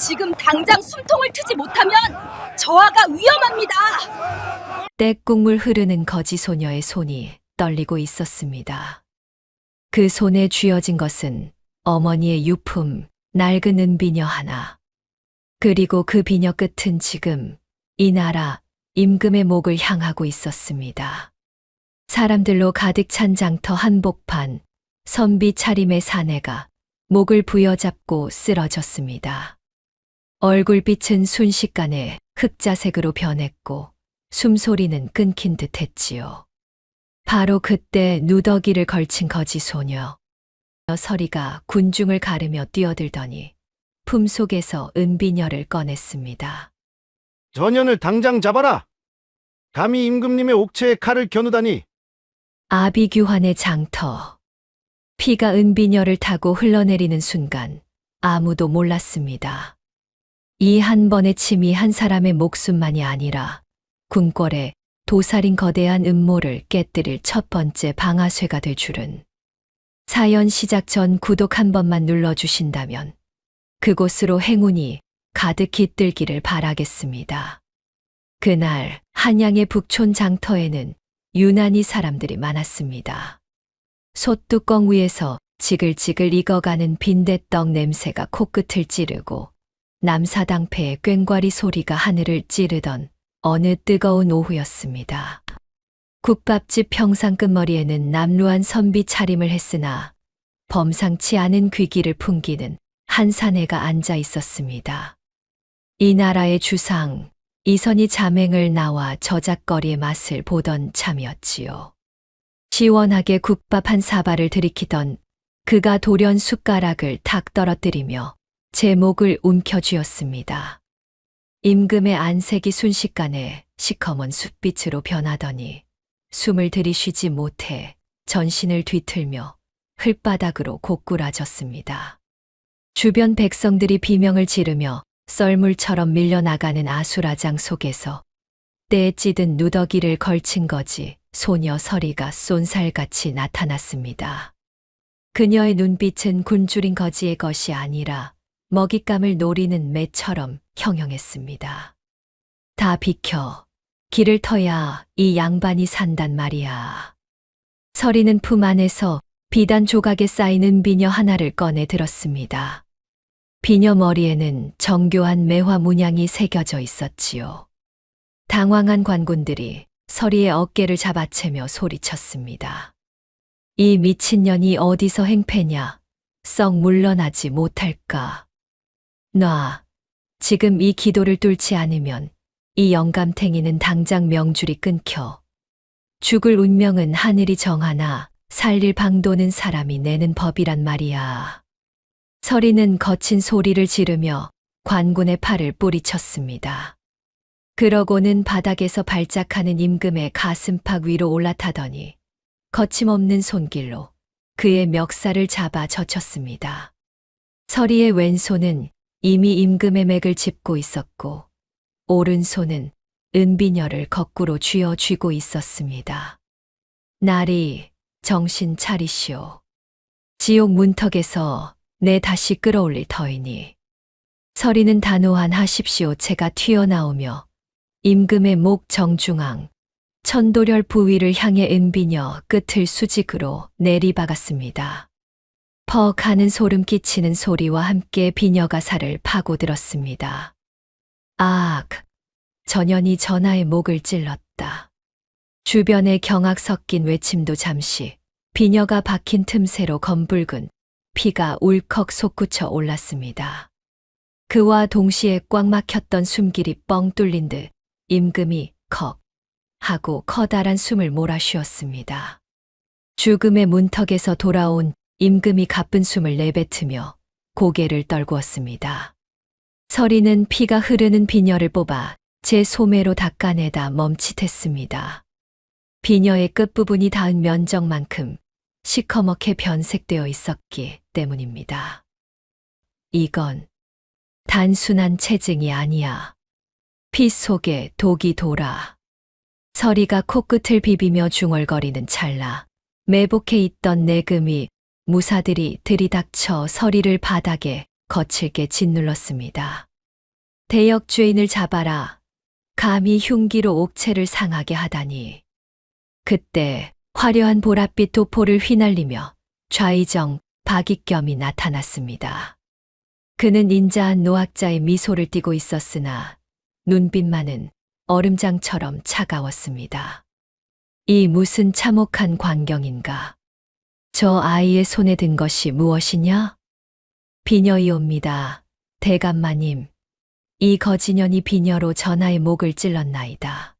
지금 당장 숨통을 트지 못하면 저하가 위험합니다. 떼국물 흐르는 거지 소녀의 손이 떨리고 있었습니다. 그 손에 쥐어진 것은 어머니의 유품, 낡은 은비녀 하나. 그리고 그 비녀 끝은 지금 이 나라 임금의 목을 향하고 있었습니다. 사람들로 가득 찬 장터 한복판, 선비 차림의 사내가 목을 부여잡고 쓰러졌습니다. 얼굴빛은 순식간에 흑자색으로 변했고 숨소리는 끊긴 듯 했지요. 바로 그때 누더기를 걸친 거지 소녀. 서리가 군중을 가르며 뛰어들더니 품속에서 은비녀를 꺼냈습니다. 전현을 당장 잡아라! 감히 임금님의 옥체에 칼을 겨누다니! 아비규환의 장터. 피가 은비녀를 타고 흘러내리는 순간 아무도 몰랐습니다. 이 한 번의 침이 한 사람의 목숨만이 아니라 궁궐에 도살인 거대한 음모를 깨뜨릴 첫 번째 방아쇠가 될 줄은. 사연 시작 전 구독 한 번만 눌러주신다면 그곳으로 행운이 가득 깃들기를 바라겠습니다. 그날 한양의 북촌 장터에는 유난히 사람들이 많았습니다. 솥뚜껑 위에서 지글지글 익어가는 빈대떡 냄새가 코끝을 찌르고 남사당패의 꽹과리 소리가 하늘을 찌르던 어느 뜨거운 오후였습니다. 국밥집 평상 끝머리에는 남루한 선비 차림을 했으나 범상치 않은 귀기를 풍기는 한 사내가 앉아 있었습니다. 이 나라의 주상, 이선희 자맹을 나와 저작거리의 맛을 보던 참이었지요. 시원하게 국밥 한 사발을 들이키던 그가 돌연 숟가락을 탁 떨어뜨리며 제 목을 움켜쥐었습니다. 임금의 안색이 순식간에 시커먼 숯빛으로 변하더니 숨을 들이쉬지 못해 전신을 뒤틀며 흙바닥으로 고꾸라졌습니다. 주변 백성들이 비명을 지르며 썰물처럼 밀려나가는 아수라장 속에서 때에 찌든 누더기를 걸친 거지 소녀 서리가 쏜살같이 나타났습니다. 그녀의 눈빛은 굶주린 거지의 것이 아니라 먹잇감을 노리는 매처럼 형형했습니다. 다 비켜. 길을 터야 이 양반이 산단 말이야. 서리는 품 안에서 비단 조각에 쌓인 은비녀 하나를 꺼내 들었습니다. 비녀 머리에는 정교한 매화 문양이 새겨져 있었지요. 당황한 관군들이 서리의 어깨를 잡아채며 소리쳤습니다. 이 미친년이 어디서 행패냐? 썩 물러나지 못할까? 놔. 지금 이 기도를 뚫지 않으면 이 영감탱이는 당장 명줄이 끊겨. 죽을 운명은 하늘이 정하나 살릴 방도는 사람이 내는 법이란 말이야. 서리는 거친 소리를 지르며 관군의 팔을 뿌리쳤습니다. 그러고는 바닥에서 발작하는 임금의 가슴팍 위로 올라타더니 거침없는 손길로 그의 멱살을 잡아 젖혔습니다. 서리의 왼손은 이미 임금의 맥을 짚고 있었고 오른손은 은비녀를 거꾸로 쥐어 쥐고 있었습니다. 나리, 정신 차리시오. 지옥 문턱에서 내 다시 끌어올릴 터이니. 서리는 단호한 하십시오 채가 튀어나오며 임금의 목 정중앙, 천도렬 부위를 향해 은비녀 끝을 수직으로 내리박았습니다. 퍽 하는 소름 끼치는 소리와 함께 비녀가 살을 파고들었습니다. 악! 전연이 전하의 목을 찔렀다. 주변의 경악 섞인 외침도 잠시 비녀가 박힌 틈새로 검붉은 피가 울컥 솟구쳐 올랐습니다. 그와 동시에 꽉 막혔던 숨길이 뻥 뚫린 듯 임금이 컥 하고 커다란 숨을 몰아쉬었습니다. 죽음의 문턱에서 돌아온 임금이 가쁜 숨을 내뱉으며 고개를 떨구었습니다. 서리는 피가 흐르는 비녀를 뽑아 제 소매로 닦아내다 멈칫했습니다. 비녀의 끝부분이 닿은 면적만큼 시커멓게 변색되어 있었기 때문입니다. 이건 단순한 체증이 아니야. 피 속에 독이 돌아. 서리가 코끝을 비비며 중얼거리는 찰나 매복해 있던 내금이 무사들이 들이닥쳐 서리를 바닥에 거칠게 짓눌렀습니다. 대역 죄인을 잡아라. 감히 흉기로 옥체를 상하게 하다니. 그때 화려한 보랏빛 도포를 휘날리며 좌의정 박익겸이 나타났습니다. 그는 인자한 노학자의 미소를 띠고 있었으나 눈빛만은 얼음장처럼 차가웠습니다. 이 무슨 참혹한 광경인가? 저 아이의 손에 든 것이 무엇이냐? 비녀이옵니다. 대감마님, 이 거지년이 비녀로 전하의 목을 찔렀나이다.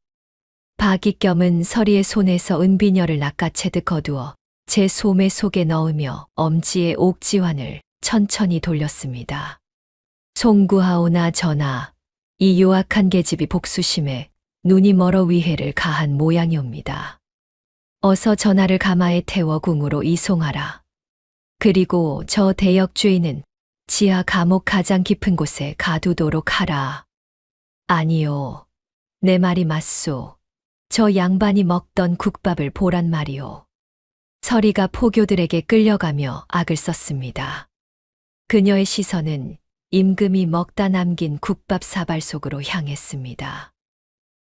박익겸은 서리의 손에서 은비녀를 낚아채듯 거두어 제 소매 속에 넣으며 엄지의 옥지환을 천천히 돌렸습니다. 송구하오나 전하, 이 요악한 계집이 복수심에 눈이 멀어 위해를 가한 모양이옵니다. 어서 전하를 가마에 태워 궁으로 이송하라. 그리고 저 대역 죄인은 지하 감옥 가장 깊은 곳에 가두도록 하라. 아니요, 내 말이 맞소. 저 양반이 먹던 국밥을 보란 말이오. 서리가 포교들에게 끌려가며 악을 썼습니다. 그녀의 시선은 임금이 먹다 남긴 국밥 사발 속으로 향했습니다.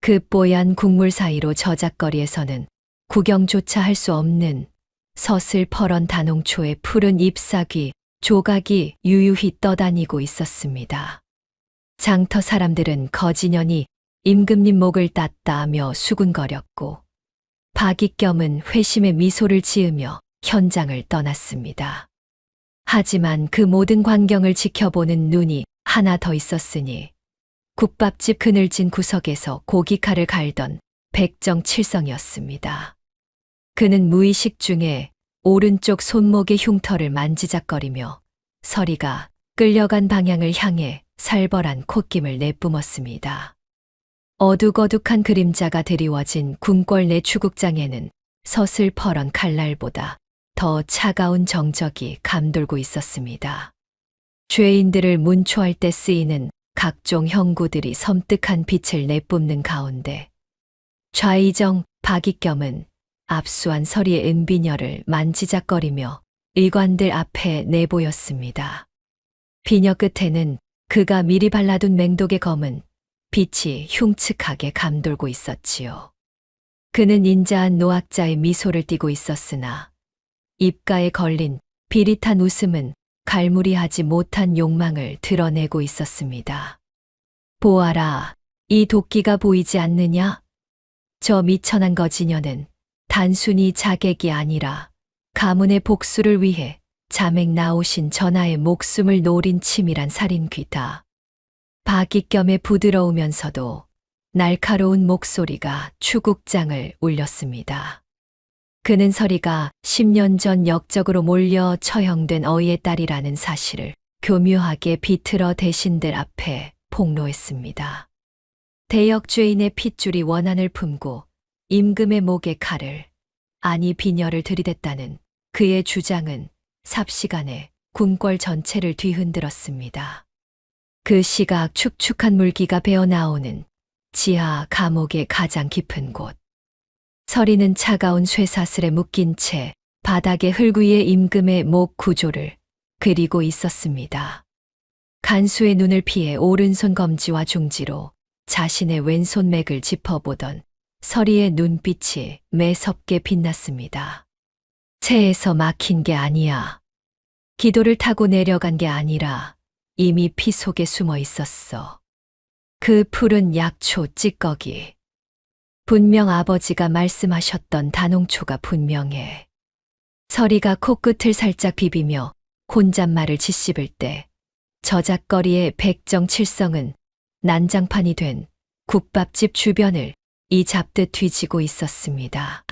그 뽀얀 국물 사이로 저작거리에서는 구경조차 할 수 없는 서슬퍼런 단홍초의 푸른 잎사귀, 조각이 유유히 떠다니고 있었습니다. 장터 사람들은 거지년이 임금님 목을 땄다 하며 수군거렸고 박익겸은 회심의 미소를 지으며 현장을 떠났습니다. 하지만 그 모든 광경을 지켜보는 눈이 하나 더 있었으니 국밥집 그늘진 구석에서 고기칼을 갈던 백정칠성이었습니다. 그는 무의식 중에 오른쪽 손목의 흉터를 만지작거리며 서리가 끌려간 방향을 향해 살벌한 콧김을 내뿜었습니다. 어둑어둑한 그림자가 드리워진 궁궐 내 추국장에는 서슬퍼런 칼날보다 더 차가운 정적이 감돌고 있었습니다. 죄인들을 문초할 때 쓰이는 각종 형구들이 섬뜩한 빛을 내뿜는 가운데 좌의정 박익겸은 압수한 서리의 은비녀를 만지작거리며 의관들 앞에 내보였습니다. 비녀 끝에는 그가 미리 발라둔 맹독의 검은 빛이 흉측하게 감돌고 있었지요. 그는 인자한 노학자의 미소를 띠고 있었으나 입가에 걸린 비릿한 웃음은 갈무리하지 못한 욕망을 드러내고 있었습니다. 보아라, 이 도끼가 보이지 않느냐? 저 미천한 거지녀는 단순히 자객이 아니라 가문의 복수를 위해 자맥 나오신 전하의 목숨을 노린 치밀한 살인귀다. 박익겸의 부드러우면서도 날카로운 목소리가 추국장을 울렸습니다. 그는 서리가 10년 전 역적으로 몰려 처형된 어이의 딸이라는 사실을 교묘하게 비틀어 대신들 앞에 폭로했습니다. 대역 죄인의 핏줄이 원한을 품고 임금의 목에 칼을, 아니 비녀를 들이댔다는 그의 주장은 삽시간에 궁궐 전체를 뒤흔들었습니다. 그 시각 축축한 물기가 배어나오는 지하 감옥의 가장 깊은 곳. 서리는 차가운 쇠사슬에 묶인 채 바닥의 흙 위에 임금의 목 구조를 그리고 있었습니다. 간수의 눈을 피해 오른손 검지와 중지로 자신의 왼손 맥을 짚어보던 서리의 눈빛이 매섭게 빛났습니다. 체에서 막힌 게 아니야. 기도를 타고 내려간 게 아니라 이미 피 속에 숨어 있었어. 그 푸른 약초 찌꺼기. 분명 아버지가 말씀하셨던 단홍초가 분명해. 서리가 코끝을 살짝 비비며 혼잣말을 짓씹을 때 저작거리의 백정칠성은 난장판이 된 국밥집 주변을 이 잡듯 뒤지고 있었습니다.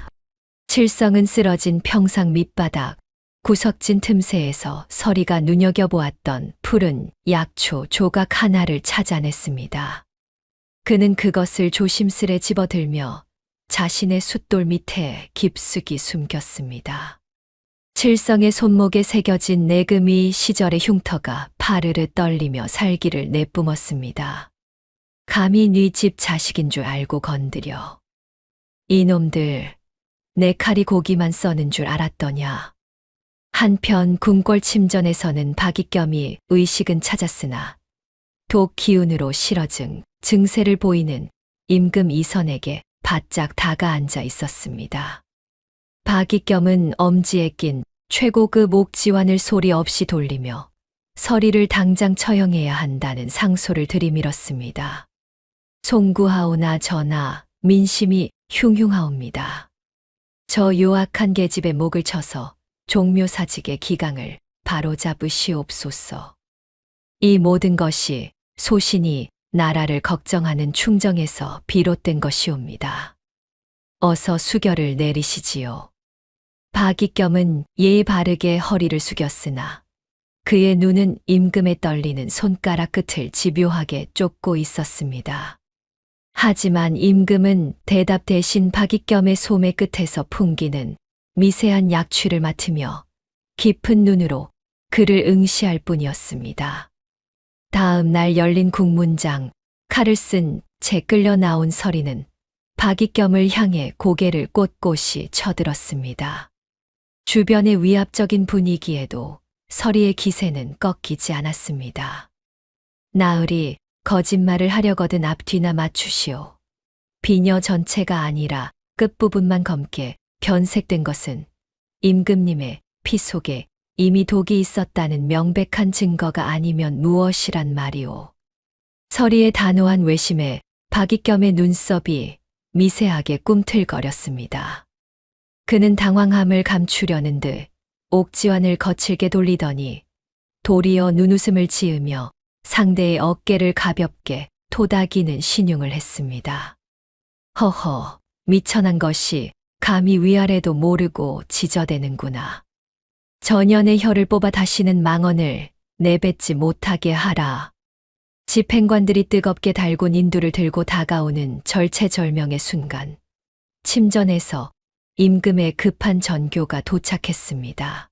칠성은 쓰러진 평상 밑바닥, 구석진 틈새에서 서리가 눈여겨보았던 푸른 약초 조각 하나를 찾아냈습니다. 그는 그것을 조심스레 집어들며 자신의 숫돌 밑에 깊숙이 숨겼습니다. 칠성의 손목에 새겨진 내금이 시절의 흉터가 파르르 떨리며 살기를 내뿜었습니다. 감히 네 집 자식인 줄 알고 건드려. 이놈들, 내 칼이 고기만 써는 줄 알았더냐. 한편 궁궐 침전에서는 박익겸이 의식은 찾았으나 독 기운으로 실어증 증세를 보이는 임금 이선에게 바짝 다가앉아 있었습니다. 박익겸은 엄지에 낀 최고급 옥지환을 소리 없이 돌리며 서리를 당장 처형해야 한다는 상소를 들이밀었습니다. 송구하오나 전하, 민심이 흉흉하옵니다. 저 요악한 계집의 목을 쳐서 종묘사직의 기강을 바로잡으시옵소서. 이 모든 것이 소신이 나라를 걱정하는 충정에서 비롯된 것이옵니다. 어서 수결을 내리시지요. 박익겸은 예의 바르게 허리를 숙였으나 그의 눈은 임금의 떨리는 손가락 끝을 집요하게 쫓고 있었습니다. 하지만 임금은 대답 대신 박익겸의 소매 끝에서 풍기는 미세한 약취를 맡으며 깊은 눈으로 그를 응시할 뿐이었습니다. 다음 날 열린 국문장, 칼을 쓴 채 끌려 나온 서리는 박익겸을 향해 고개를 꼿꼿이 쳐들었습니다. 주변의 위압적인 분위기에도 서리의 기세는 꺾이지 않았습니다. 나으리, 거짓말을 하려거든 앞뒤나 맞추시오. 비녀 전체가 아니라 끝부분만 검게 변색된 것은 임금님의 피 속에 이미 독이 있었다는 명백한 증거가 아니면 무엇이란 말이오. 서리의 단호한 외심에 박익겸의 눈썹이 미세하게 꿈틀거렸습니다. 그는 당황함을 감추려는 듯 옥지환을 거칠게 돌리더니 도리어 눈웃음을 지으며 상대의 어깨를 가볍게 토닥이는 신용을 했습니다. 허허, 미천한 것이 감히 위아래도 모르고 지저대는구나. 전연의 혀를 뽑아 다시는 망언을 내뱉지 못하게 하라. 집행관들이 뜨겁게 달군 인두를 들고 다가오는 절체절명의 순간, 침전에서 임금의 급한 전교가 도착했습니다.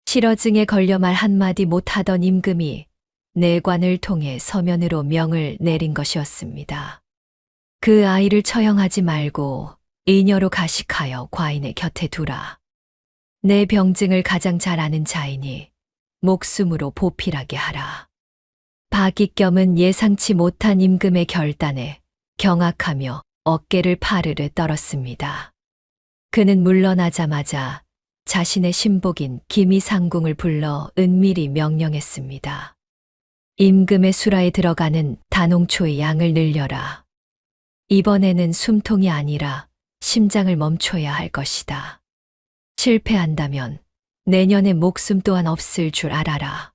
실어증에 걸려 말 한마디 못하던 임금이 내관을 통해 서면으로 명을 내린 것이었습니다. 그 아이를 처형하지 말고 이녀로 가식하여 과인의 곁에 두라. 내 병증을 가장 잘 아는 자이니 목숨으로 보필하게 하라. 박익겸은 예상치 못한 임금의 결단에 경악하며 어깨를 파르르 떨었습니다. 그는 물러나자마자 자신의 신복인 기미상궁을 불러 은밀히 명령했습니다. 임금의 수라에 들어가는 단홍초의 양을 늘려라. 이번에는 숨통이 아니라 심장을 멈춰야 할 것이다. 실패한다면 내년에 목숨 또한 없을 줄 알아라.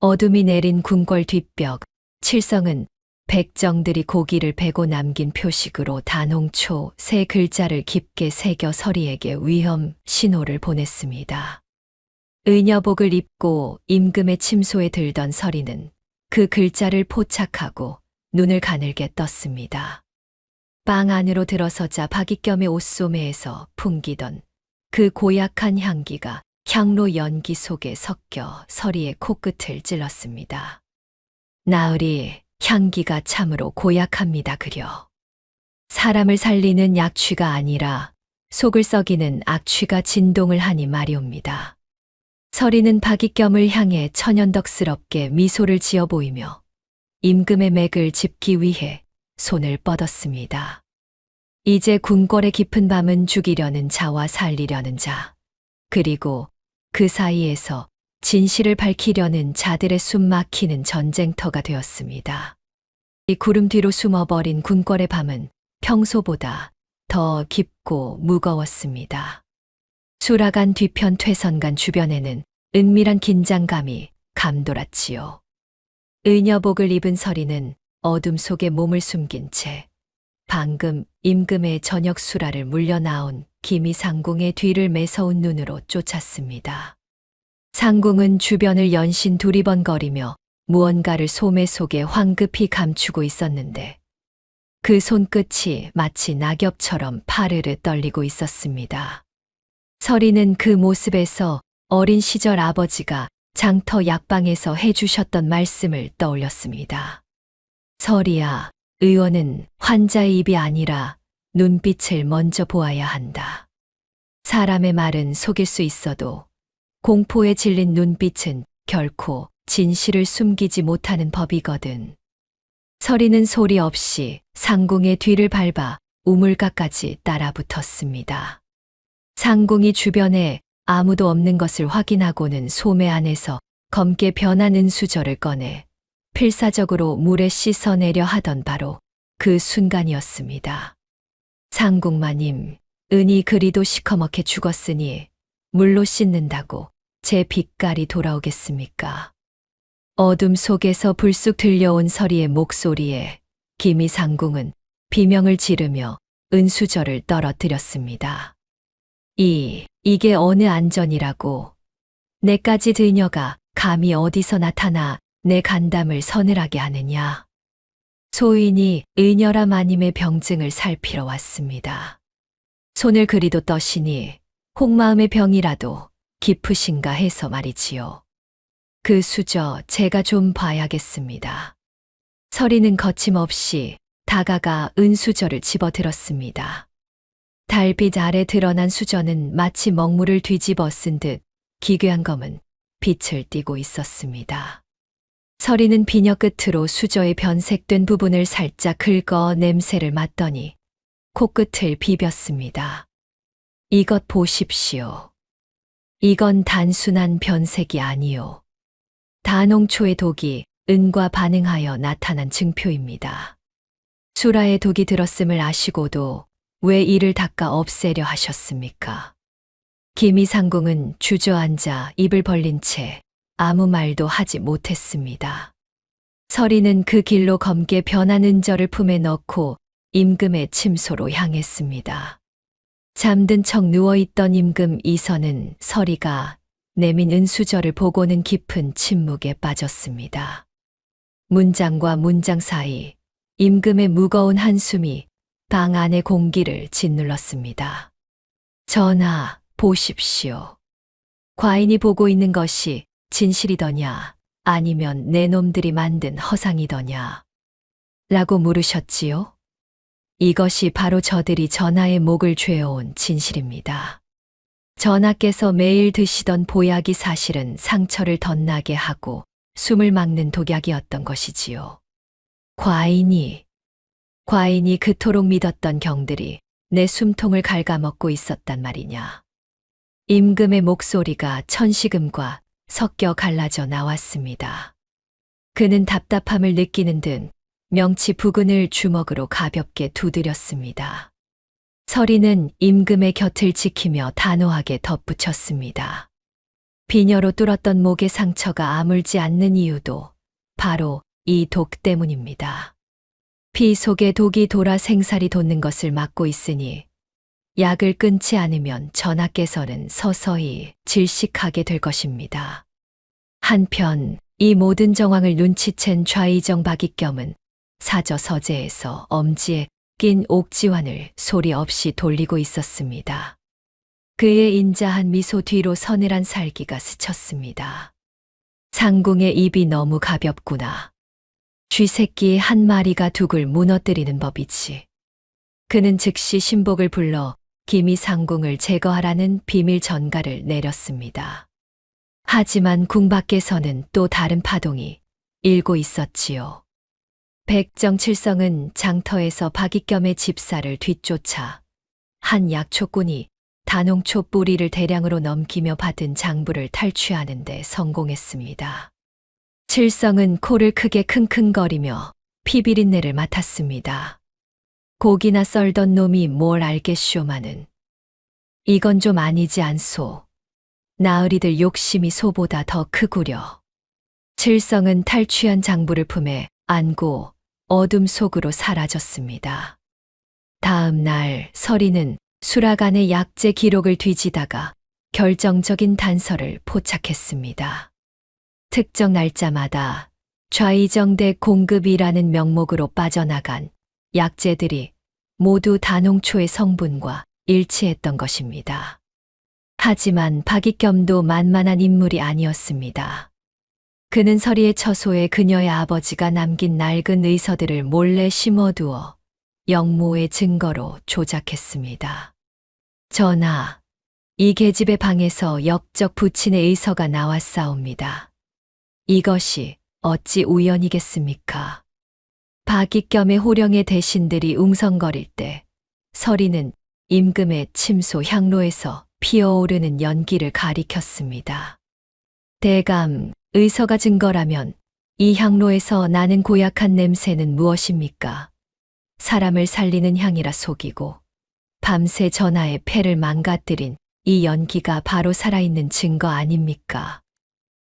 어둠이 내린 궁궐 뒷벽, 칠성은 백정들이 고기를 베고 남긴 표식으로 단홍초 세 글자를 깊게 새겨 서리에게 위험 신호를 보냈습니다. 의녀복을 입고 임금의 침소에 들던 서리는 그 글자를 포착하고 눈을 가늘게 떴습니다. 방 안으로 들어서자 박익겸의 옷소매에서 풍기던 그 고약한 향기가 향로 연기 속에 섞여 서리의 코끝을 찔렀습니다. 나으리, 향기가 참으로 고약합니다 그려. 사람을 살리는 약취가 아니라 속을 썩이는 악취가 진동을 하니 말이옵니다. 서리는 박익겸을 향해 천연덕스럽게 미소를 지어 보이며 임금의 맥을 짚기 위해 손을 뻗었습니다. 이제 궁궐의 깊은 밤은 죽이려는 자와 살리려는 자, 그리고 그 사이에서 진실을 밝히려는 자들의 숨 막히는 전쟁터가 되었습니다. 이 구름 뒤로 숨어버린 궁궐의 밤은 평소보다 더 깊고 무거웠습니다. 수라간 뒤편 퇴선간 주변에는 은밀한 긴장감이 감돌았지요. 의녀복을 입은 서리는 어둠 속에 몸을 숨긴 채 방금 임금의 저녁 수라를 물려나온 기미상궁의 뒤를 매서운 눈으로 쫓았습니다. 상궁은 주변을 연신 두리번거리며 무언가를 소매 속에 황급히 감추고 있었는데 그 손끝이 마치 낙엽처럼 파르르 떨리고 있었습니다. 서리는 그 모습에서 어린 시절 아버지가 장터 약방에서 해주셨던 말씀을 떠올렸습니다. 서리야, 의원은 환자의 입이 아니라 눈빛을 먼저 보아야 한다. 사람의 말은 속일 수 있어도 공포에 질린 눈빛은 결코 진실을 숨기지 못하는 법이거든. 서리는 소리 없이 상궁의 뒤를 밟아 우물가까지 따라붙었습니다. 상궁이 주변에 아무도 없는 것을 확인하고는 소매 안에서 검게 변한 은수저를 꺼내 필사적으로 물에 씻어내려 하던 바로 그 순간이었습니다. 상궁마님, 은이 그리도 시커멓게 죽었으니 물로 씻는다고 제 빛깔이 돌아오겠습니까? 어둠 속에서 불쑥 들려온 서리의 목소리에 기미 상궁은 비명을 지르며 은수저를 떨어뜨렸습니다. 이게 어느 안전이라고. 내까지 들녀가 감히 어디서 나타나 내 간담을 서늘하게 하느냐. 소인이 의녀라 마님의 병증을 살피러 왔습니다. 손을 그리도 떠시니 혹마음의 병이라도 깊으신가 해서 말이지요. 그 수저 제가 좀 봐야겠습니다. 서리는 거침없이 다가가 은수저를 집어들었습니다. 달빛 아래 드러난 수저는 마치 먹물을 뒤집어 쓴 듯 기괴한 검은 빛을 띠고 있었습니다. 서리는 비녀 끝으로 수저의 변색된 부분을 살짝 긁어 냄새를 맡더니 코끝을 비볐습니다. 이것 보십시오. 이건 단순한 변색이 아니요. 다농초의 독이 은과 반응하여 나타난 증표입니다. 수라의 독이 들었음을 아시고도 왜 이를 닦아 없애려 하셨습니까? 기미상궁은 주저앉아 입을 벌린 채 아무 말도 하지 못했습니다. 서리는 그 길로 검게 변한 은절을 품에 넣고 임금의 침소로 향했습니다. 잠든 척 누워있던 임금 이선은 서리가 내민 은수저를 보고는 깊은 침묵에 빠졌습니다. 문장과 문장 사이 임금의 무거운 한숨이 방 안의 공기를 짓눌렀습니다. 전하, 보십시오. 과인이 보고 있는 것이 진실이더냐, 아니면 내 놈들이 만든 허상이더냐? 라고 물으셨지요? 이것이 바로 저들이 전하의 목을 죄어온 진실입니다. 전하께서 매일 드시던 보약이 사실은 상처를 덧나게 하고 숨을 막는 독약이었던 것이지요. 과인이 그토록 믿었던 경들이 내 숨통을 갉아먹고 있었단 말이냐. 임금의 목소리가 천시금과 섞여 갈라져 나왔습니다. 그는 답답함을 느끼는 듯 명치 부근을 주먹으로 가볍게 두드렸습니다. 서리는 임금의 곁을 지키며 단호하게 덧붙였습니다. 비녀로 뚫었던 목의 상처가 아물지 않는 이유도 바로 이 독 때문입니다. 피 속에 독이 돌아 생살이 돋는 것을 막고 있으니 약을 끊지 않으면 전하께서는 서서히 질식하게 될 것입니다. 한편 이 모든 정황을 눈치챈 좌의정 박익겸은 사저 서재에서 엄지에 낀 옥지환을 소리 없이 돌리고 있었습니다. 그의 인자한 미소 뒤로 서늘한 살기가 스쳤습니다. 상궁의 입이 너무 가볍구나. 쥐새끼 한 마리가 둑을 무너뜨리는 법이지. 그는 즉시 신복을 불러 기미 상궁을 제거하라는 비밀 전가를 내렸습니다. 하지만 궁 밖에서는 또 다른 파동이 일고 있었지요. 백정칠성은 장터에서 박익겸의 집사를 뒤쫓아 한 약초꾼이 다농초 뿌리를 대량으로 넘기며 받은 장부를 탈취하는 데 성공했습니다. 칠성은 코를 크게 킁킁거리며 피비린내를 맡았습니다. 고기나 썰던 놈이 뭘 알겠쇼마는. 이건 좀 아니지 않소. 나으리들 욕심이 소보다 더 크구려. 칠성은 탈취한 장부를 품에 안고 어둠 속으로 사라졌습니다. 다음 날 서리는 수라간의 약재 기록을 뒤지다가 결정적인 단서를 포착했습니다. 특정 날짜마다 좌의정대 공급이라는 명목으로 빠져나간 약재들이 모두 다농초의 성분과 일치했던 것입니다. 하지만 박익겸도 만만한 인물이 아니었습니다. 그는 서리의 처소에 그녀의 아버지가 남긴 낡은 의서들을 몰래 심어두어 영모의 증거로 조작했습니다. 전하, 이 계집의 방에서 역적 부친의 의서가 나왔사옵니다. 이것이 어찌 우연이겠습니까? 박익겸의 호령의 대신들이 웅성거릴 때 서리는 임금의 침소 향로에서 피어오르는 연기를 가리켰습니다. 대감, 의서가 증거라면 이 향로에서 나는 고약한 냄새는 무엇입니까? 사람을 살리는 향이라 속이고 밤새 전하의 폐를 망가뜨린 이 연기가 바로 살아있는 증거 아닙니까?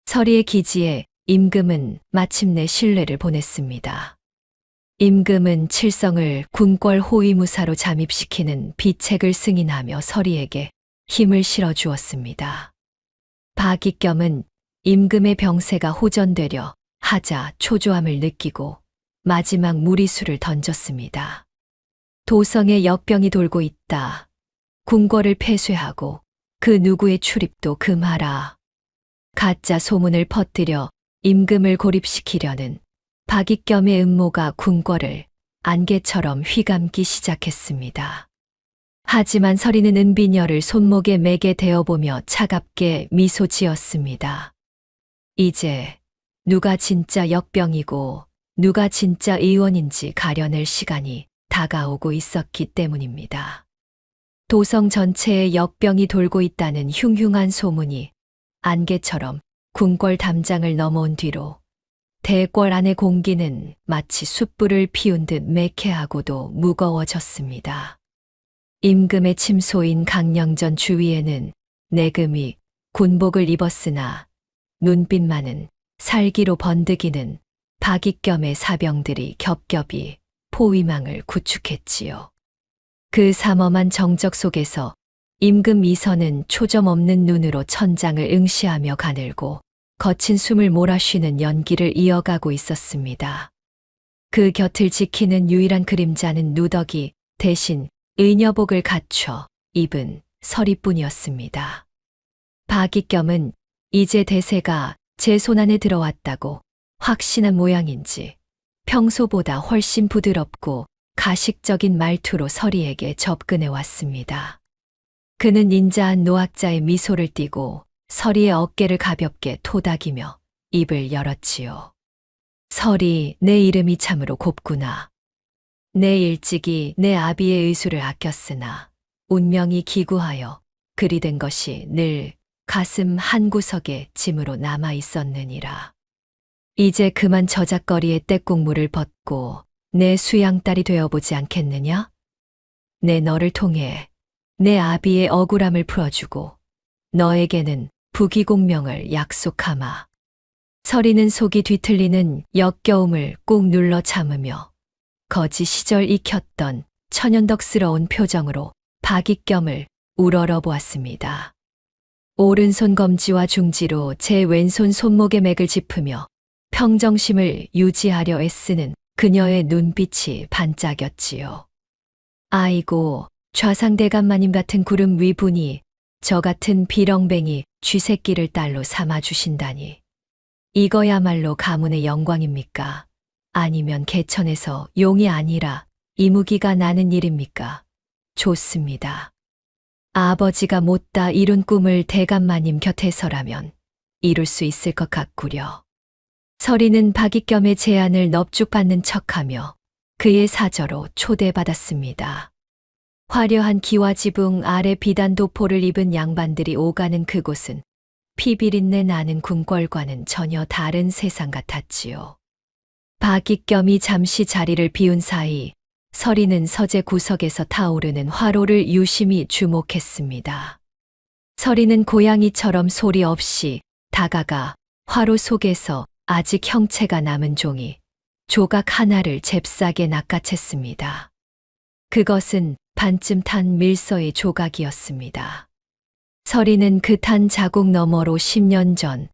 서리의 기지에 임금은 마침내 신뢰를 보냈습니다. 임금은 칠성을 궁궐 호위무사로 잠입시키는 비책을 승인하며 서리에게 힘을 실어주었습니다. 박익겸은 임금의 병세가 호전되려 하자 초조함을 느끼고 마지막 무리수를 던졌습니다. 도성에 역병이 돌고 있다. 궁궐을 폐쇄하고 그 누구의 출입도 금하라. 가짜 소문을 퍼뜨려 임금을 고립시키려는 박익겸의 음모가 궁궐을 안개처럼 휘감기 시작했습니다. 하지만 서리는 은비녀를 손목에 매게 대어보며 차갑게 미소 지었습니다. 이제 누가 진짜 역병이고 누가 진짜 의원인지 가려낼 시간이 다가오고 있었기 때문입니다. 도성 전체에 역병이 돌고 있다는 흉흉한 소문이 안개처럼 궁궐 담장을 넘어온 뒤로 대궐 안의 공기는 마치 숯불을 피운 듯 매캐하고도 무거워졌습니다. 임금의 침소인 강령전 주위에는 내금이 군복을 입었으나 눈빛만은 살기로 번득이는 박익겸의 사병들이 겹겹이 포위망을 구축했지요. 그 삼엄한 정적 속에서 임금 이선은 초점 없는 눈으로 천장을 응시하며 가늘고 거친 숨을 몰아쉬는 연기를 이어가고 있었습니다. 그 곁을 지키는 유일한 그림자는 누더기 대신 의녀복을 갖춰 입은 서리뿐이었습니다. 박익겸은 이제 대세가 제 손안에 들어왔다고 확신한 모양인지 평소보다 훨씬 부드럽고 가식적인 말투로 서리에게 접근해 왔습니다. 그는 인자한 노학자의 미소를 띠고 서리의 어깨를 가볍게 토닥이며 입을 열었지요. 서리, 내 이름이 참으로 곱구나. 내 일찍이 내 아비의 의수를 아꼈으나 운명이 기구하여 그리 된 것이 늘 가슴 한구석에 짐으로 남아 있었느니라. 이제 그만 저작거리의 떼국물을 벗고 내 수양딸이 되어보지 않겠느냐? 내 너를 통해 내 아비의 억울함을 풀어주고 너에게는 부귀공명을 약속하마. 서리는 속이 뒤틀리는 역겨움을 꾹 눌러 참으며 거지 시절 익혔던 천연덕스러운 표정으로 박익겸을 우러러 보았습니다. 오른손 검지와 중지로 제 왼손 손목의 맥을 짚으며 평정심을 유지하려 애쓰는 그녀의 눈빛이 반짝였지요. 아이고, 좌상대감마님 같은 구름 위 분이 저 같은 비렁뱅이 쥐새끼를 딸로 삼아주신다니. 이거야말로 가문의 영광입니까? 아니면 개천에서 용이 아니라 이무기가 나는 일입니까? 좋습니다. 아버지가 못다 이룬 꿈을 대감마님 곁에서라면 이룰 수 있을 것 같구려. 서리는 박익겸의 제안을 넙죽받는 척하며 그의 사저로 초대받았습니다. 화려한 기와지붕 아래 비단 도포를 입은 양반들이 오가는 그곳은 피비린내 나는 궁궐과는 전혀 다른 세상 같았지요. 박익겸이 잠시 자리를 비운 사이 서리는 서재 구석에서 타오르는 화로를 유심히 주목했습니다. 서리는 고양이처럼 소리 없이 다가가 화로 속에서 아직 형체가 남은 종이 조각 하나를 잽싸게 낚아챘습니다. 그것은 반쯤 탄 밀서의 조각이었습니다. 서리는 그 탄 자국 너머로 10년 전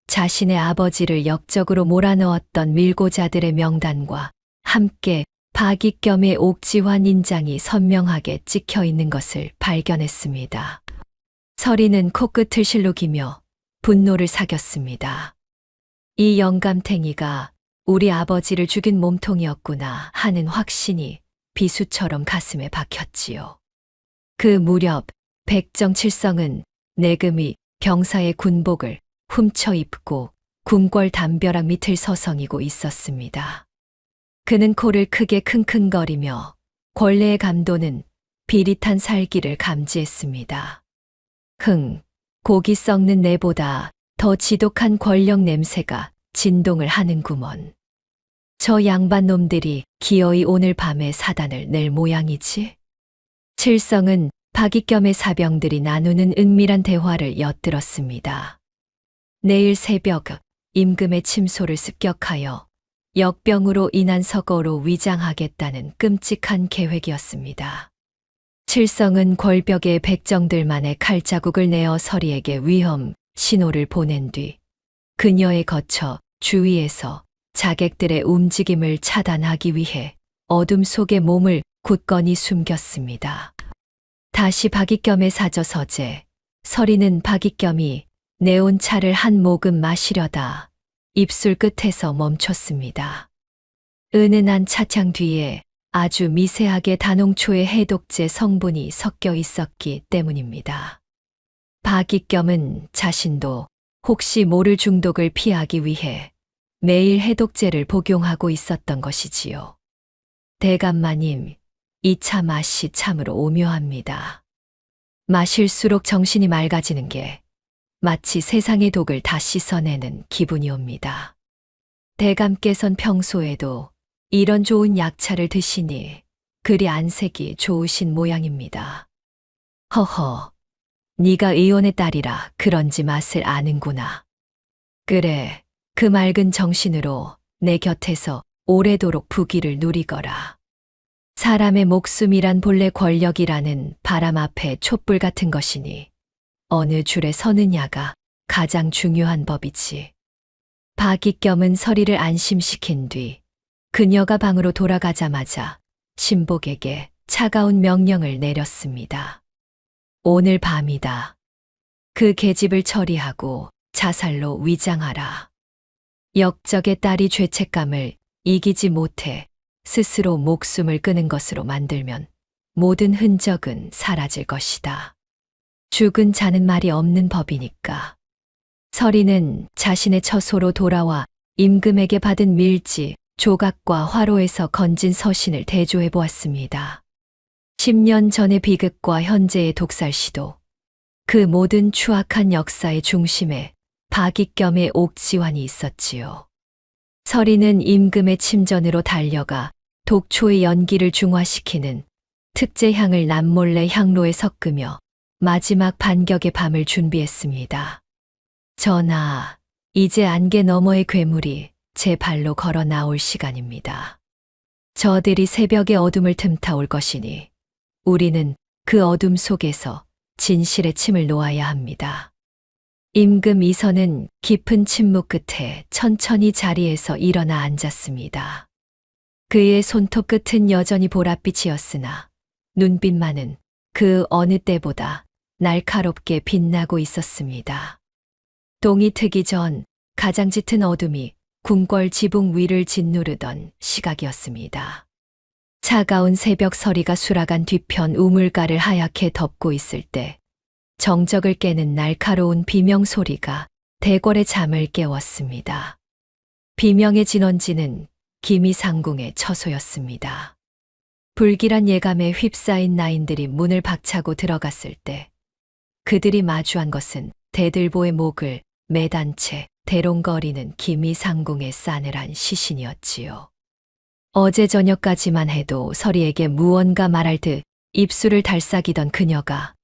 자신의 아버지를 역적으로 몰아넣었던 밀고자들의 명단과 함께 박익겸의 옥지환 인장이 선명하게 찍혀 있는 것을 발견했습니다. 서리는 코끝을 실룩이며 분노를 사겼습니다. 이 영감탱이가 우리 아버지를 죽인 몸통이었구나 하는 확신이 비수처럼 가슴에 박혔지요. 그 무렵 백정칠성은 내금이 병사의 군복을 훔쳐 입고 궁궐 담벼락 밑을 서성이고 있었습니다. 그는 코를 크게 킁킁거리며 권례의 감도는 비릿한 살기를 감지했습니다. 고기 썩는 내보다 더 지독한 권력 냄새가 진동을 하는구먼. 저 양반 놈들이 기어이 오늘 밤에 사단을 낼 모양이지? 칠성은 박익겸의 사병들이 나누는 은밀한 대화를 엿들었습니다. 내일 새벽 임금의 침소를 습격하여 역병으로 인한 서거로 위장하겠다는 끔찍한 계획이었습니다. 칠성은 궐벽에 백정들만의 칼자국을 내어 서리에게 위험 신호를 보낸 뒤 그녀에 거쳐 주위에서 자객들의 움직임을 차단하기 위해 어둠 속에 몸을 굳건히 숨겼습니다. 다시 박익겸의 사저서재, 서리는 박익겸이 내온 차를 한 모금 마시려다 입술 끝에서 멈췄습니다. 은은한 차창 뒤에 아주 미세하게 단홍초의 해독제 성분이 섞여 있었기 때문입니다. 박익겸은 자신도 혹시 모를 중독을 피하기 위해 매일 해독제를 복용하고 있었던 것이지요. 대감마님, 이 차 맛이 참으로 오묘합니다. 마실수록 정신이 맑아지는 게 마치 세상의 독을 다 씻어내는 기분이 옵니다. 대감께선 평소에도 이런 좋은 약차를 드시니 그리 안색이 좋으신 모양입니다. 허허, 네가 의원의 딸이라 그런지 맛을 아는구나. 그래, 그 맑은 정신으로 내 곁에서 오래도록 부귀를 누리거라. 사람의 목숨이란 본래 권력이라는 바람 앞에 촛불 같은 것이니 어느 줄에 서느냐가 가장 중요한 법이지. 박익겸은 서리를 안심시킨 뒤 그녀가 방으로 돌아가자마자 신복에게 차가운 명령을 내렸습니다. 오늘 밤이다. 그 계집을 처리하고 자살로 위장하라. 역적의 딸이 죄책감을 이기지 못해 스스로 목숨을 끊은 것으로 만들면 모든 흔적은 사라질 것이다. 죽은 자는 말이 없는 법이니까. 서리는 자신의 처소로 돌아와 임금에게 받은 밀지, 조각과 화로에서 건진 서신을 대조해 보았습니다. 10년 전의 비극과 현재의 독살시도, 그 모든 추악한 역사의 중심에 박익겸의 옥지환이 있었지요. 서리는 임금의 침전으로 달려가 독초의 연기를 중화시키는 특제향을 남몰래 향로에 섞으며 마지막 반격의 밤을 준비했습니다. 전하, 이제 안개 너머의 괴물이 제 발로 걸어 나올 시간입니다. 저들이 새벽의 어둠을 틈타올 것이니 우리는 그 어둠 속에서 진실의 침을 놓아야 합니다. 임금 이선은 깊은 침묵 끝에 천천히 자리에서 일어나 앉았습니다. 그의 손톱 끝은 여전히 보랏빛이었으나 눈빛만은 그 어느 때보다 날카롭게 빛나고 있었습니다. 동이 트기 전 가장 짙은 어둠이 궁궐 지붕 위를 짓누르던 시각이었습니다. 차가운 새벽 서리가 수라간 뒤편 우물가를 하얗게 덮고 있을 때 정적을 깨는 날카로운 비명 소리가 대궐의 잠을 깨웠습니다. 비명의 진원지는 기미상궁의 처소였습니다. 불길한 예감에 휩싸인 나인들이 문을 박차고 들어갔을 때 그들이 마주한 것은 대들보의 목을 매단 채 대롱거리는 기미상궁의 싸늘한 시신이었지요. 어제 저녁까지만 해도 서리에게 무언가 말할 듯 입술을 달싹이던 그녀가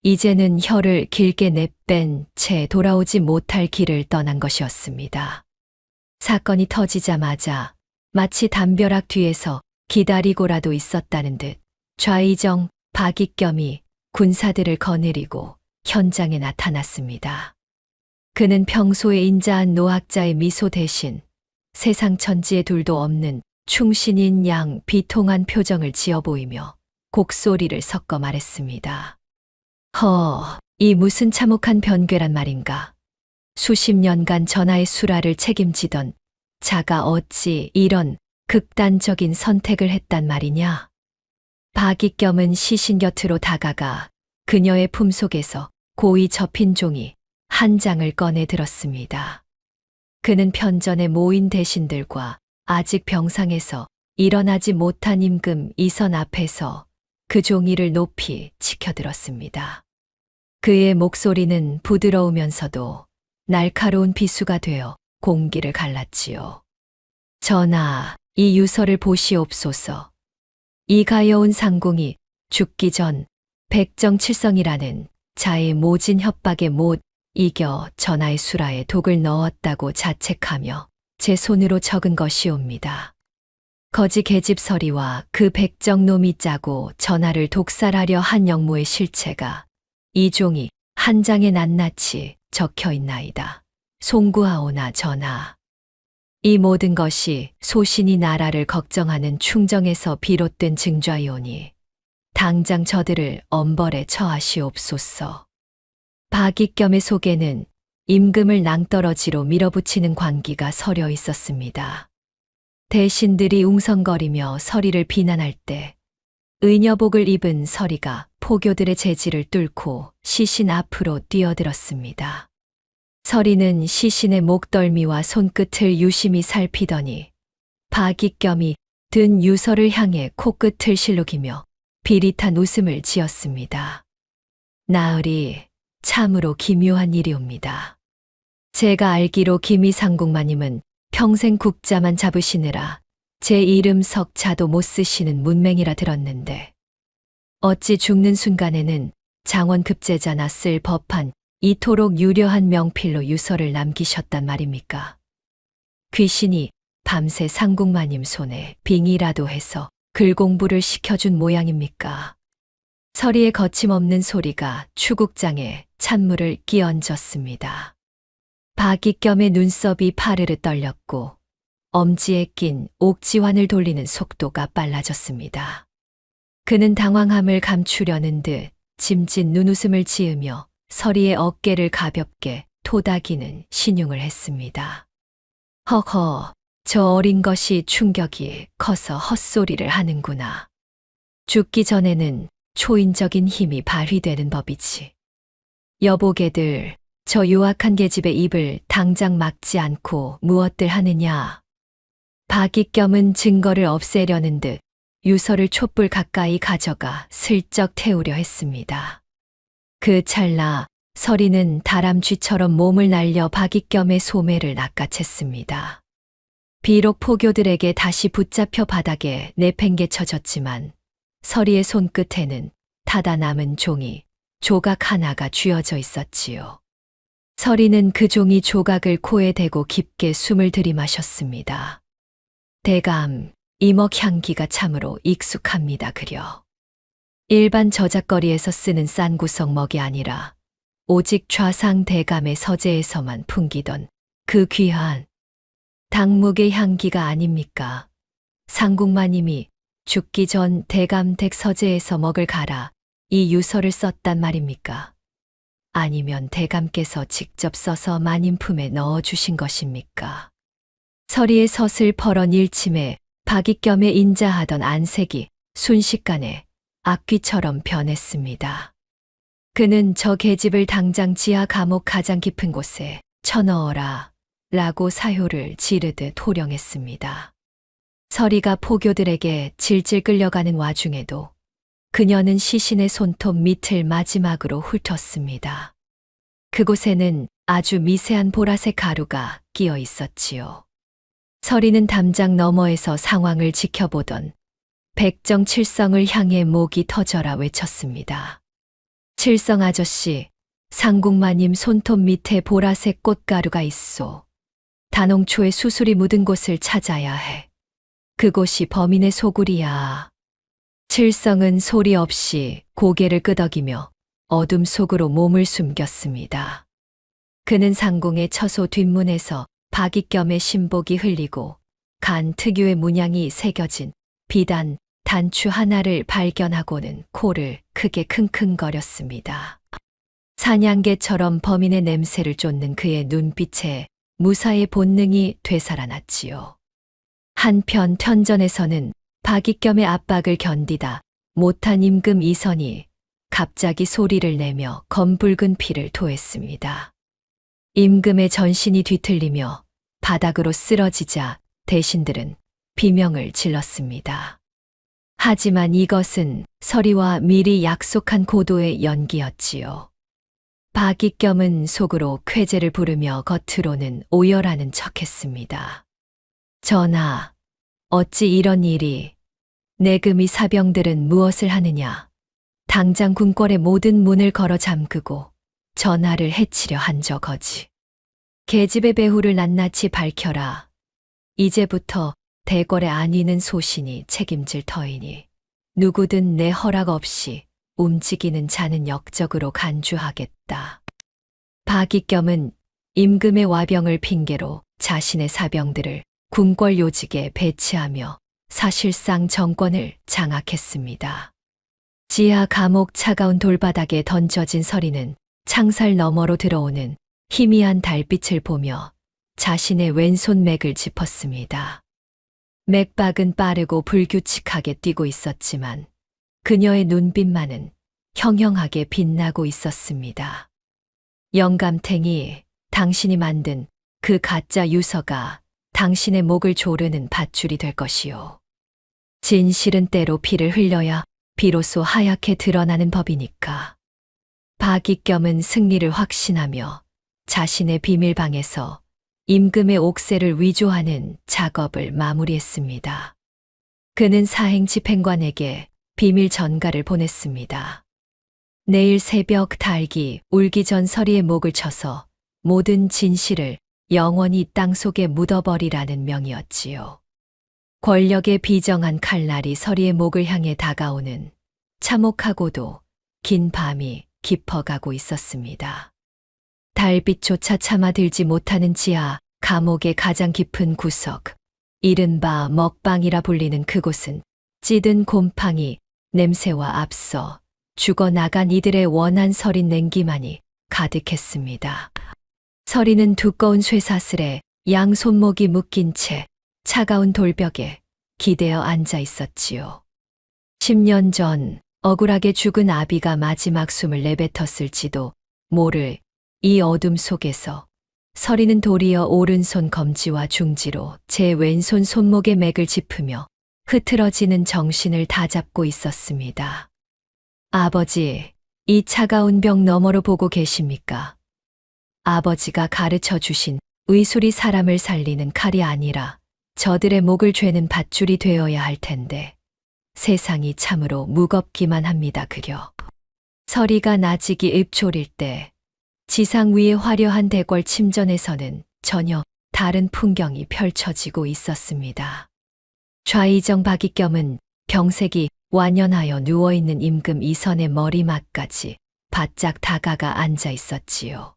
이제는 혀를 길게 내뺀 채 돌아오지 못할 길을 떠난 것이었습니다. 사건이 터지자마자 마치 담벼락 뒤에서 기다리고라도 있었다는 듯 좌의정 박익겸이 군사들을 거느리고 현장에 나타났습니다. 그는 평소에 인자한 노학자의 미소 대신 세상 천지에 둘도 없는 충신인 양 비통한 표정을 지어 보이며 곡소리를 섞어 말했습니다. 이 무슨 참혹한 변괴란 말인가. 수십 년간 전하의 수라를 책임지던 자가 어찌 이런 극단적인 선택을 했단 말이냐. 박익겸은 시신 곁으로 다가가 그녀의 품속에서 고이 접힌 종이 한 장을 꺼내 들었습니다. 그는 편전에 모인 대신들과 아직 병상에서 일어나지 못한 임금 이선 앞에서 그 종이를 높이 치켜들었습니다. 그의 목소리는 부드러우면서도 날카로운 비수가 되어 공기를 갈랐지요. 전하, 이 유서를 보시옵소서. 이 가여운 상궁이 죽기 전 백정칠성이라는 자의 모진 협박에 못 이겨 전하의 수라에 독을 넣었다고 자책하며 제 손으로 적은 것이옵니다. 거지 계집서리와 그 백정놈이 짜고 전하를 독살하려 한 영모의 실체가 이 종이 한 장에 낱낱이 적혀 있나이다. 송구하오나 전하. 이 모든 것이 소신이 나라를 걱정하는 충정에서 비롯된 증좌이오니 당장 저들을 엄벌에 처하시옵소서. 박익겸의 속에는 임금을 낭떠러지로 밀어붙이는 광기가 서려 있었습니다. 대신들이 웅성거리며 서리를 비난할 때 의녀복을 입은 서리가 포교들의 재질을 뚫고 시신 앞으로 뛰어들었습니다. 서리는 시신의 목덜미와 손끝을 유심히 살피더니 박익겸이 든 유서를 향해 코끝을 실룩이며 비릿한 웃음을 지었습니다. 나으리, 참으로 기묘한 일이옵니다. 제가 알기로 김이상궁마님은 평생 국자만 잡으시느라 제 이름 석자도 못 쓰시는 문맹이라 들었는데 어찌 죽는 순간에는 장원급제자나 쓸 법한 이토록 유려한 명필로 유서를 남기셨단 말입니까? 귀신이 밤새 상궁마님 손에 빙의라도 해서 글 공부를 시켜준 모양입니까? 서리의 거침없는 소리가 추국장에 찬물을 끼얹었습니다. 박익겸의 눈썹이 파르르 떨렸고 엄지에 낀 옥지환을 돌리는 속도가 빨라졌습니다. 그는 당황함을 감추려는 듯 짐짓 눈웃음을 지으며 서리의 어깨를 가볍게 토닥이는 신용을 했습니다. 허허, 저 어린 것이 충격이 커서 헛소리를 하는구나. 죽기 전에는 초인적인 힘이 발휘되는 법이지. 여보게들, 저 유악한 계집의 입을 당장 막지 않고 무엇들 하느냐. 박익겸은 증거를 없애려는 듯 유서를 촛불 가까이 가져가 슬쩍 태우려 했습니다. 그 찰나 서리는 다람쥐처럼 몸을 날려 박익겸의 소매를 낚아챘습니다. 비록 포교들에게 다시 붙잡혀 바닥에 내팽개쳐졌지만 서리의 손끝에는 타다 남은 종이 조각 하나가 쥐어져 있었지요. 서리는 그 종이 조각을 코에 대고 깊게 숨을 들이마셨습니다. 대감, 이 먹 향기가 참으로 익숙합니다 그려. 일반 저작거리에서 쓰는 싼 구석 먹이 아니라 오직 좌상 대감의 서재에서만 풍기던 그 귀한 당묵의 향기가 아닙니까? 상궁마님이 죽기 전 대감 댁 서재에서 먹을 갈아 이 유서를 썼단 말입니까? 아니면 대감께서 직접 써서 마님 품에 넣어주신 것입니까? 서리의 서슬퍼런 일침에 박익겸의 인자하던 안색이 순식간에 악귀처럼 변했습니다. 그는 저 계집을 당장 지하 감옥 가장 깊은 곳에 쳐넣어라 라고 사효를 지르듯 호령했습니다. 서리가 포교들에게 질질 끌려가는 와중에도 그녀는 시신의 손톱 밑을 마지막으로 훑었습니다. 그곳에는 아주 미세한 보라색 가루가 끼어 있었지요. 서리는 담장 너머에서 상황을 지켜보던 백정칠성을 향해 목이 터져라 외쳤습니다. 칠성 아저씨, 상궁마님 손톱 밑에 보라색 꽃가루가 있소. 단홍초에 수술이 묻은 곳을 찾아야 해. 그곳이 범인의 소굴이야. 칠성은 소리 없이 고개를 끄덕이며 어둠 속으로 몸을 숨겼습니다. 그는 상궁의 처소 뒷문에서 박익겸의 신복이 흘리고 간 특유의 문양이 새겨진 비단 단추 하나를 발견하고는 코를 크게 킁킁거렸습니다. 사냥개처럼 범인의 냄새를 쫓는 그의 눈빛에 무사의 본능이 되살아났지요. 한편 편전에서는 박익겸의 압박을 견디다 못한 임금 이선이 갑자기 소리를 내며 검붉은 피를 토했습니다. 임금의 전신이 뒤틀리며 바닥으로 쓰러지자 대신들은 비명을 질렀습니다. 하지만 이것은 서리와 미리 약속한 고도의 연기였지요. 박익겸은 속으로 쾌재를 부르며 겉으로는 오열하는 척했습니다. 전하, 어찌 이런 일이, 내금이 사병들은 무엇을 하느냐? 당장 궁궐의 모든 문을 걸어 잠그고 전하를 해치려 한 저거지. 계집의 배후를 낱낱이 밝혀라. 이제부터 대궐의 안위는 소신이 책임질 터이니 누구든 내 허락 없이 움직이는 자는 역적으로 간주하겠다. 박익겸은 임금의 와병을 핑계로 자신의 사병들을 궁궐 요직에 배치하며 사실상 정권을 장악했습니다. 지하 감옥 차가운 돌바닥에 던져진 서리는 창살 너머로 들어오는 희미한 달빛을 보며 자신의 왼손 맥을 짚었습니다. 맥박은 빠르고 불규칙하게 뛰고 있었지만 그녀의 눈빛만은 형형하게 빛나고 있었습니다. 영감탱이, 당신이 만든 그 가짜 유서가 당신의 목을 조르는 밧줄이 될 것이요. 진실은 때로 피를 흘려야 비로소 하얗게 드러나는 법이니까. 박익겸은 승리를 확신하며 자신의 비밀방에서 임금의 옥새를 위조하는 작업을 마무리했습니다. 그는 사행 집행관에게 비밀 전가를 보냈습니다. 내일 새벽 닭이 울기 전 서리의 목을 쳐서 모든 진실을 영원히 땅속에 묻어버리라는 명이었지요. 권력의 비정한 칼날이 서리의 목을 향해 다가오는 참혹하고도 긴 밤이 깊어가고 있었습니다. 달빛조차 참아들지 못하는 지하 감옥의 가장 깊은 구석, 이른바 먹방이라 불리는 그곳은 찌든 곰팡이 냄새와 앞서 죽어나간 이들의 원한 서린 냉기만이 가득했습니다. 서리는 두꺼운 쇠사슬에 양 손목이 묶인 채 차가운 돌벽에 기대어 앉아 있었지요. 10년 전 억울하게 죽은 아비가 마지막 숨을 내뱉었을지도 모를 이 어둠 속에서 서리는 도리어 오른손 검지와 중지로 제 왼손 손목의 맥을 짚으며 흐트러지는 정신을 다잡고 있었습니다. 아버지, 이 차가운 벽 너머로 보고 계십니까? 아버지가 가르쳐 주신 의술이 사람을 살리는 칼이 아니라 저들의 목을 죄는 밧줄이 되어야 할 텐데 세상이 참으로 무겁기만 합니다, 그려. 서리가 나직이 읊조릴 때 지상 위의 화려한 대궐 침전에서는 전혀 다른 풍경이 펼쳐지고 있었습니다. 좌의정 박익겸은 병색이 완연하여 누워있는 임금 이선의 머리맡까지 바짝 다가가 앉아 있었지요.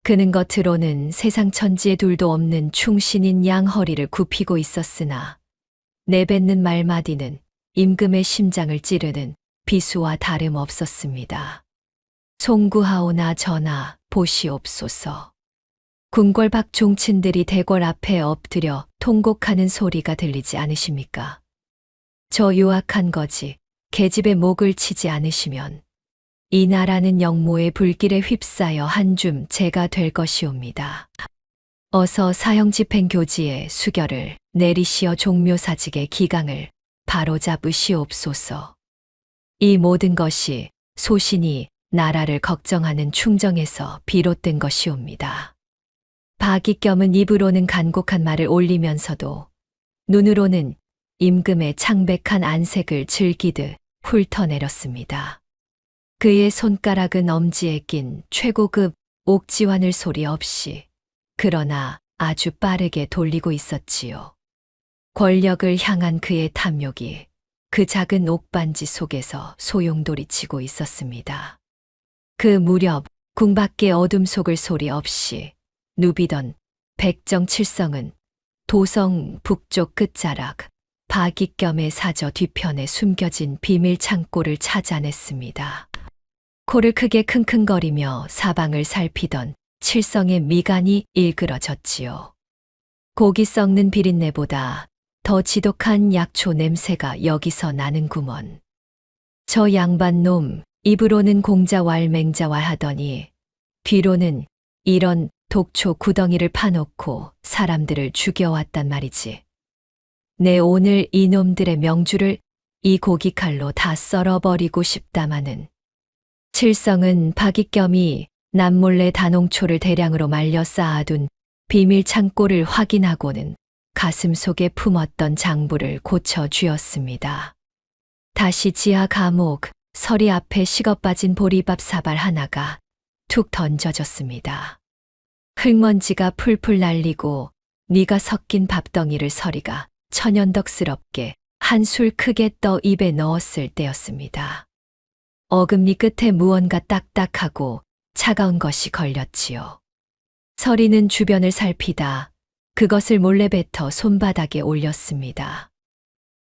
그는 겉으로는 세상 천지에 둘도 없는 충신인 양 허리를 굽히고 있었으나 내뱉는 말마디는 임금의 심장을 찌르는 비수와 다름없었습니다. 송구하오나 전하, 보시옵소서. 궁궐 밖 종친들이 대궐 앞에 엎드려 통곡하는 소리가 들리지 않으십니까? 저 요악한 거지, 계집의 목을 치지 않으시면 이 나라는 영모의 불길에 휩싸여 한 줌 재가 될 것이옵니다. 어서 사형집행교지의 수결을 내리시어 종묘사직의 기강을 바로잡으시옵소서. 이 모든 것이 소신이 나라를 걱정하는 충정에서 비롯된 것이옵니다. 박익겸은 입으로는 간곡한 말을 올리면서도 눈으로는 임금의 창백한 안색을 즐기듯 훑어내렸습니다. 그의 손가락은 엄지에 낀 최고급 옥지환을 소리 없이 그러나 아주 빠르게 돌리고 있었지요. 권력을 향한 그의 탐욕이 그 작은 옥반지 속에서 소용돌이치고 있었습니다. 그 무렵 궁 밖의 어둠 속을 소리 없이 누비던 백정칠성은 도성 북쪽 끝자락 박익겸의 사저 뒤편에 숨겨진 비밀 창고를 찾아냈습니다. 코를 크게 킁킁거리며 사방을 살피던 칠성의 미간이 일그러졌지요. 고기 썩는 비린내보다 더 지독한 약초 냄새가 여기서 나는구먼. 저 양반놈 입으로는 공자왈 맹자왈 하더니 뒤로는 이런 독초 구덩이를 파놓고 사람들을 죽여왔단 말이지. 내 오늘 이놈들의 명주를 이 고기칼로 다 썰어버리고 싶다마는. 칠성은 박익겸이 남몰래 단홍초를 대량으로 말려 쌓아둔 비밀 창고를 확인하고는 가슴 속에 품었던 장부를 고쳐 쥐었습니다. 다시 지하 감옥 서리 앞에 식어빠진 보리밥 사발 하나가 툭 던져졌습니다. 흙먼지가 풀풀 날리고 니가 섞인 밥덩이를 서리가 천연덕스럽게 한술 크게 떠 입에 넣었을 때였습니다. 어금니 끝에 무언가 딱딱하고 차가운 것이 걸렸지요. 서리는 주변을 살피다 그것을 몰래 뱉어 손바닥에 올렸습니다.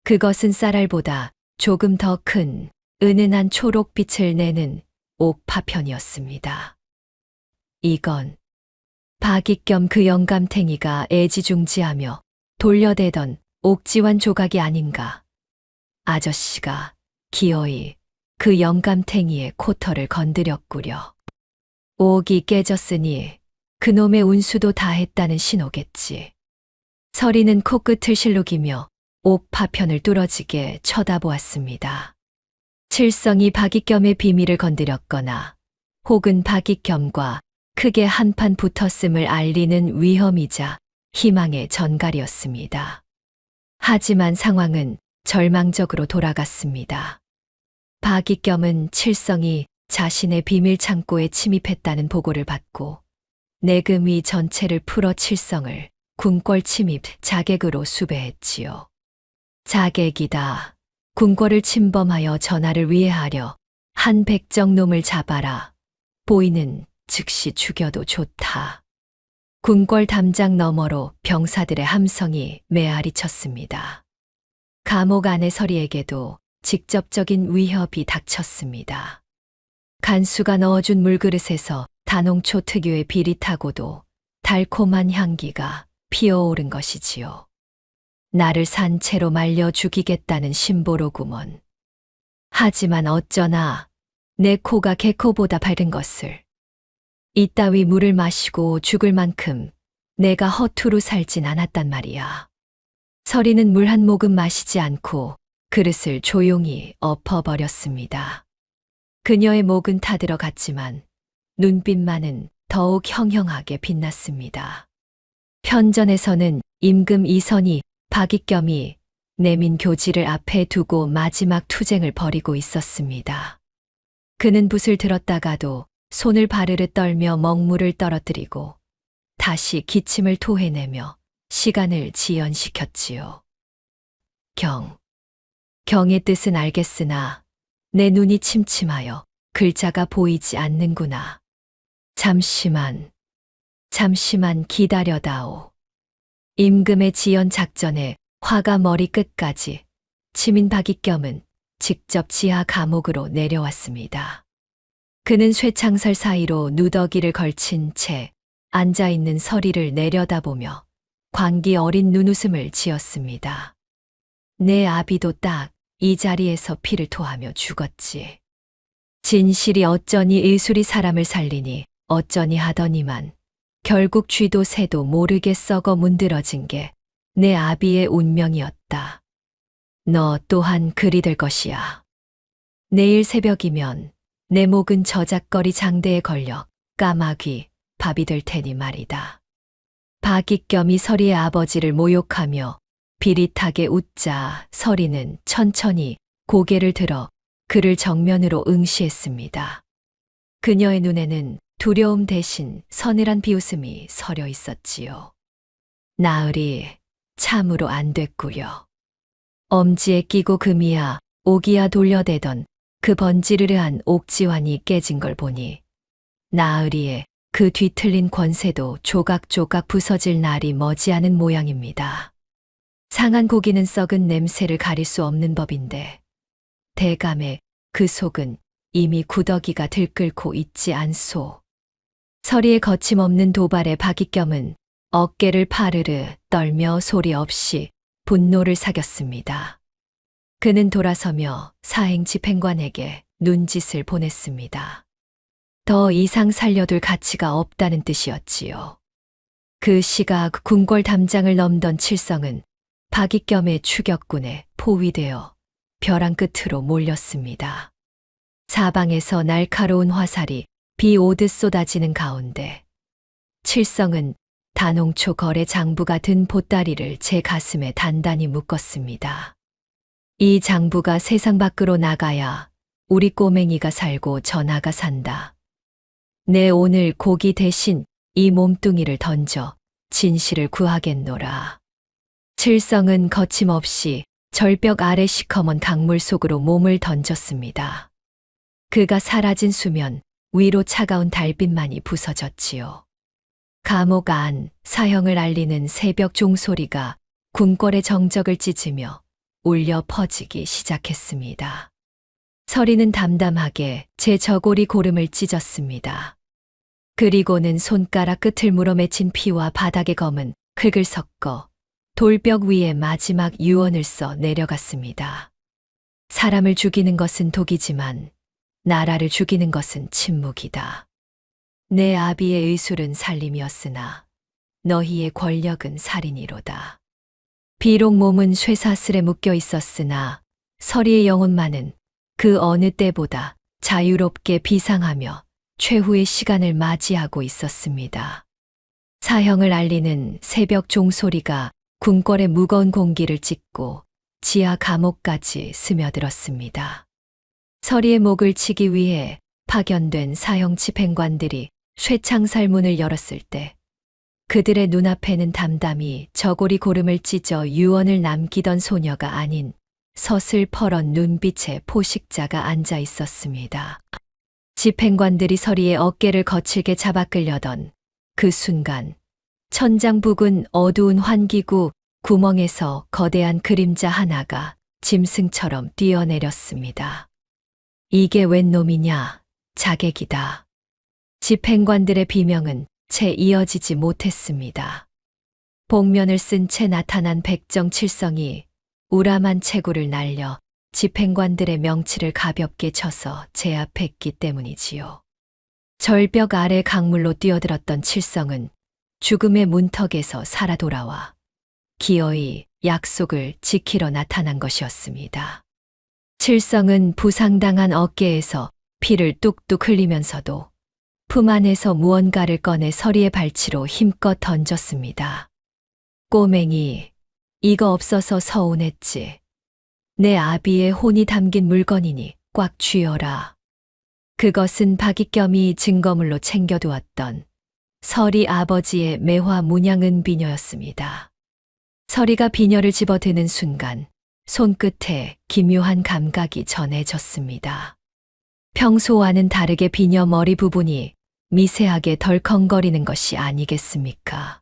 그것은 쌀알보다 조금 더 큰 은은한 초록빛을 내는 옥 파편이었습니다. 이건 박익겸 그 영감탱이가 애지중지하며 돌려대던 옥지환 조각이 아닌가. 아저씨가 기어이 그 영감탱이의 코털을 건드렸구려. 옥이 깨졌으니 그놈의 운수도 다했다는 신호겠지. 서리는 코끝을 실룩이며 옥 파편을 뚫어지게 쳐다보았습니다. 칠성이 박익겸의 비밀을 건드렸거나 혹은 박익겸과 크게 한판 붙었음을 알리는 위험이자 희망의 전갈이었습니다. 하지만 상황은 절망적으로 돌아갔습니다. 박익겸은 칠성이 자신의 비밀 창고에 침입했다는 보고를 받고 내금위 전체를 풀어 칠성을 궁궐 침입 자객으로 수배했지요. 자객이다. 궁궐을 침범하여 전하를 위해하려 한 백정놈을 잡아라. 보이는 즉시 죽여도 좋다. 궁궐 담장 너머로 병사들의 함성이 메아리 쳤습니다. 감옥 안의 서리에게도 직접적인 위협이 닥쳤습니다. 간수가 넣어준 물그릇에서 단홍초 특유의 비릿하고도 달콤한 향기가 피어오른 것이지요. 나를 산채로 말려 죽이겠다는 심보로구먼. 하지만 어쩌나 내 코가 개코보다 밝은 것을. 이따위 물을 마시고 죽을 만큼 내가 허투루 살진 않았단 말이야. 서리는 물 한 모금 마시지 않고 그릇을 조용히 엎어버렸습니다. 그녀의 목은 타들어갔지만 눈빛만은 더욱 형형하게 빛났습니다. 편전에서는 임금 이선이 박익겸이 내민 교지를 앞에 두고 마지막 투쟁을 벌이고 있었습니다. 그는 붓을 들었다가도 손을 바르르 떨며 먹물을 떨어뜨리고 다시 기침을 토해내며 시간을 지연시켰지요. 경의 뜻은 알겠으나 내 눈이 침침하여 글자가 보이지 않는구나. 잠시만 기다려다오. 임금의 지연 작전에 화가 머리 끝까지 치민 박익겸은 직접 지하 감옥으로 내려왔습니다. 그는 쇠창살 사이로 누더기를 걸친 채 앉아있는 서리를 내려다보며 광기 어린 눈웃음을 지었습니다. 내 아비도 딱 이 자리에서 피를 토하며 죽었지. 진실이 어쩌니 의술이 사람을 살리니 어쩌니 하더니만 결국 쥐도 새도 모르게 썩어 문드러진 게 내 아비의 운명이었다. 너 또한 그리 될 것이야. 내일 새벽이면 내 목은 저작거리 장대에 걸려 까마귀 밥이 될 테니 말이다. 박익겸이 서리의 아버지를 모욕하며 비릿하게 웃자 서리는 천천히 고개를 들어 그를 정면으로 응시했습니다. 그녀의 눈에는 두려움 대신 서늘한 비웃음이 서려 있었지요. 나으리 참으로 안 됐구려. 엄지에 끼고 금이야 옥이야 돌려대던 그 번지르르한 옥지환이 깨진 걸 보니 나으리의 그 뒤틀린 권세도 조각조각 부서질 날이 머지않은 모양입니다. 상한 고기는 썩은 냄새를 가릴 수 없는 법인데 대감의 그 속은 이미 구더기가 들끓고 있지 않소. 서리의 거침없는 도발에 박익겸은 어깨를 파르르 떨며 소리 없이 분노를 사겼습니다. 그는 돌아서며 사행 집행관에게 눈짓을 보냈습니다. 더 이상 살려둘 가치가 없다는 뜻이었지요. 그 시각 궁궐 담장을 넘던 칠성은 박익겸의 추격군에 포위되어 벼랑 끝으로 몰렸습니다. 사방에서 날카로운 화살이 비 오듯 쏟아지는 가운데 칠성은 단홍초 거래 장부가 든 보따리를 제 가슴에 단단히 묶었습니다. 이 장부가 세상 밖으로 나가야 우리 꼬맹이가 살고 전하가 산다. 내 오늘 고기 대신 이 몸뚱이를 던져 진실을 구하겠노라. 칠성은 거침없이 절벽 아래 시커먼 강물 속으로 몸을 던졌습니다. 그가 사라진 수면 위로 차가운 달빛만이 부서졌지요. 감옥 안 사형을 알리는 새벽 종소리가 궁궐의 정적을 찢으며 울려 퍼지기 시작했습니다. 서리는 담담하게 제 저고리 고름을 찢었습니다. 그리고는 손가락 끝을 물어맺힌 피와 바닥에 검은 흙을 섞어 돌벽 위에 마지막 유언을 써 내려갔습니다. 사람을 죽이는 것은 독이지만 나라를 죽이는 것은 침묵이다. 내 아비의 의술은 살림이었으나 너희의 권력은 살인이로다. 비록 몸은 쇠사슬에 묶여 있었으나 서리의 영혼만은 그 어느 때보다 자유롭게 비상하며 최후의 시간을 맞이하고 있었습니다. 사형을 알리는 새벽 종소리가 궁궐의 무거운 공기를 찢고 지하 감옥까지 스며들었습니다. 서리의 목을 치기 위해 파견된 사형 집행관들이 쇠창살 문을 열었을 때 그들의 눈앞에는 담담히 저고리 고름을 찢어 유언을 남기던 소녀가 아닌 서슬퍼런 눈빛의 포식자가 앉아 있었습니다. 집행관들이 서리의 어깨를 거칠게 잡아 끌려던 그 순간 천장 부근 어두운 환기구 구멍에서 거대한 그림자 하나가 짐승처럼 뛰어내렸습니다. 이게 웬 놈이냐? 자객이다. 집행관들의 비명은 채 이어지지 못했습니다. 복면을 쓴 채 나타난 백정칠성이 우람한 체구를 날려 집행관들의 명치를 가볍게 쳐서 제압했기 때문이지요. 절벽 아래 강물로 뛰어들었던 칠성은 죽음의 문턱에서 살아 돌아와 기어이 약속을 지키러 나타난 것이었습니다. 칠성은 부상당한 어깨에서 피를 뚝뚝 흘리면서도 품 안에서 무언가를 꺼내 서리의 발치로 힘껏 던졌습니다. 꼬맹이, 이거 없어서 서운했지. 내 아비의 혼이 담긴 물건이니 꽉 쥐어라. 그것은 박익겸이 증거물로 챙겨두었던 서리 아버지의 매화 문양은 비녀였습니다. 서리가 비녀를 집어드는 순간 손끝에 기묘한 감각이 전해졌습니다. 평소와는 다르게 비녀 머리 부분이 미세하게 덜컹거리는 것이 아니겠습니까?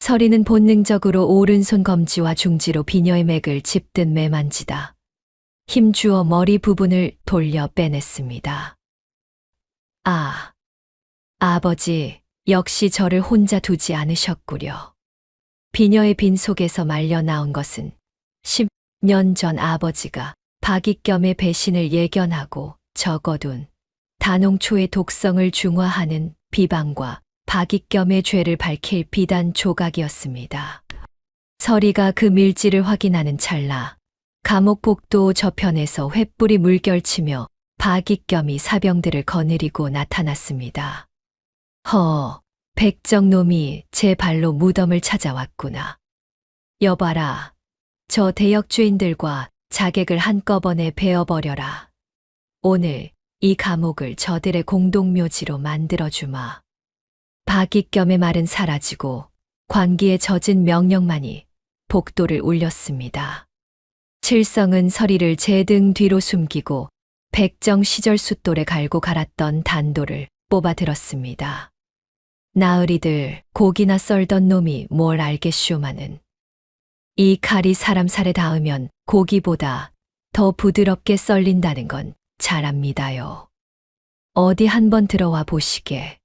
서리는 본능적으로 오른손 검지와 중지로 비녀의 맥을 짚듯 매만지다 힘주어 머리 부분을 돌려 빼냈습니다. 아, 아버지 역시 저를 혼자 두지 않으셨구려. 비녀의 빈속에서 말려 나온 것은 10년 전 아버지가 박익겸의 배신을 예견하고 적어둔 단홍초의 독성을 중화하는 비방과 박익겸의 죄를 밝힐 비단 조각이었습니다. 서리가 그 밀지를 확인하는 찰나 감옥 복도 저편에서 횃불이 물결치며 박익겸이 사병들을 거느리고 나타났습니다. 백정놈이 제 발로 무덤을 찾아왔구나. 여봐라, 저 대역죄인들과 자객을 한꺼번에 베어버려라. 오늘 이 감옥을 저들의 공동묘지로 만들어주마. 박익겸의 말은 사라지고 관기에 젖은 명령만이 복도를 울렸습니다. 칠성은 서리를 제 등 뒤로 숨기고 백정 시절 숫돌에 갈고 갈았던 단도를 뽑아 들었습니다. 나으리들 고기나 썰던 놈이 뭘 알겠쇼마는. 이 칼이 사람 살에 닿으면 고기보다 더 부드럽게 썰린다는 건 잘 압니다요. 어디 한번 들어와 보시게.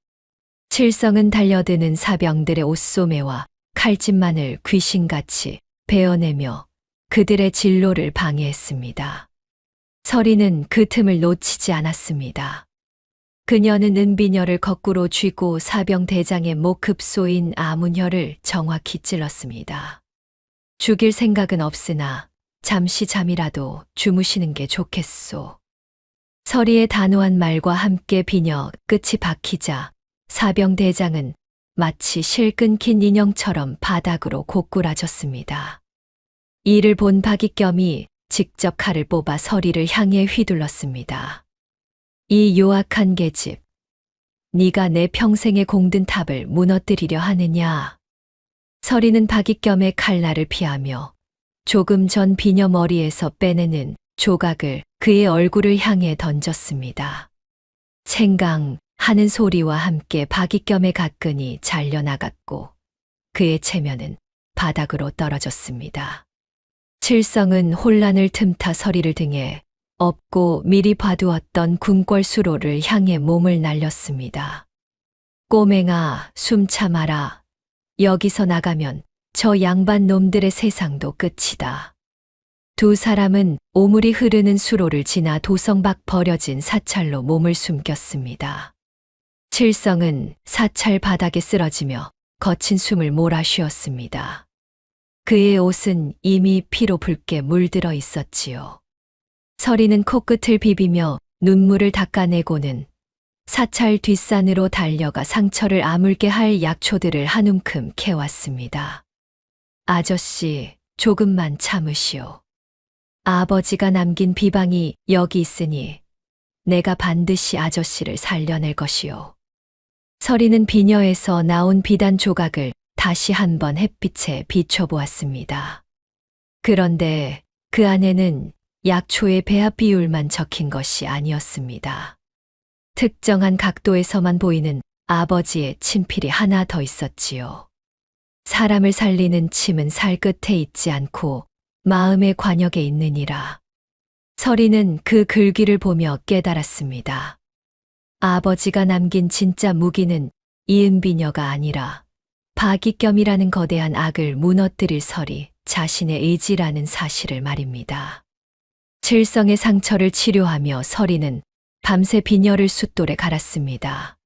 칠성은 달려드는 사병들의 옷소매와 칼집만을 귀신같이 베어내며 그들의 진로를 방해했습니다. 서리는 그 틈을 놓치지 않았습니다. 그녀는 은비녀를 거꾸로 쥐고 사병대장의 목 급소인 아문혈을 정확히 찔렀습니다. 죽일 생각은 없으나 잠시 잠이라도 주무시는 게 좋겠소. 서리의 단호한 말과 함께 비녀 끝이 박히자 사병대장은 마치 실 끊긴 인형처럼 바닥으로 고꾸라졌습니다. 이를 본 박익겸이 직접 칼을 뽑아 서리를 향해 휘둘렀습니다. 이 요악한 계집, 네가 내 평생의 공든 탑을 무너뜨리려 하느냐. 서리는 박익겸의 칼날을 피하며 조금 전 비녀 머리에서 빼내는 조각을 그의 얼굴을 향해 던졌습니다. 챙강 하는 소리와 함께 박익겸의 가끈이 잘려나갔고 그의 체면은 바닥으로 떨어졌습니다. 칠성은 혼란을 틈타 서리를 등에 업고 미리 봐두었던 궁궐 수로를 향해 몸을 날렸습니다. 꼬맹아, 숨 참아라. 여기서 나가면 저 양반 놈들의 세상도 끝이다. 두 사람은 오물이 흐르는 수로를 지나 도성 밖 버려진 사찰로 몸을 숨겼습니다. 칠성은 사찰 바닥에 쓰러지며 거친 숨을 몰아쉬었습니다. 그의 옷은 이미 피로 붉게 물들어 있었지요. 서리는 코끝을 비비며 눈물을 닦아내고는 사찰 뒷산으로 달려가 상처를 아물게 할 약초들을 한 움큼 캐왔습니다. 아저씨, 조금만 참으시오. 아버지가 남긴 비방이 여기 있으니 내가 반드시 아저씨를 살려낼 것이오. 서리는 비녀에서 나온 비단 조각을 다시 한번 햇빛에 비춰보았습니다. 그런데 그 안에는 약초의 배합 비율만 적힌 것이 아니었습니다. 특정한 각도에서만 보이는 아버지의 친필이 하나 더 있었지요. 사람을 살리는 침은 살 끝에 있지 않고 마음의 관역에 있느니라. 서리는 그 글귀를 보며 깨달았습니다. 아버지가 남긴 진짜 무기는 이은비녀가 아니라 박익겸이라는 거대한 악을 무너뜨릴 서리 자신의 의지라는 사실을 말입니다. 칠성의 상처를 치료하며 서리는 밤새 비녀를 숫돌에 갈았습니다.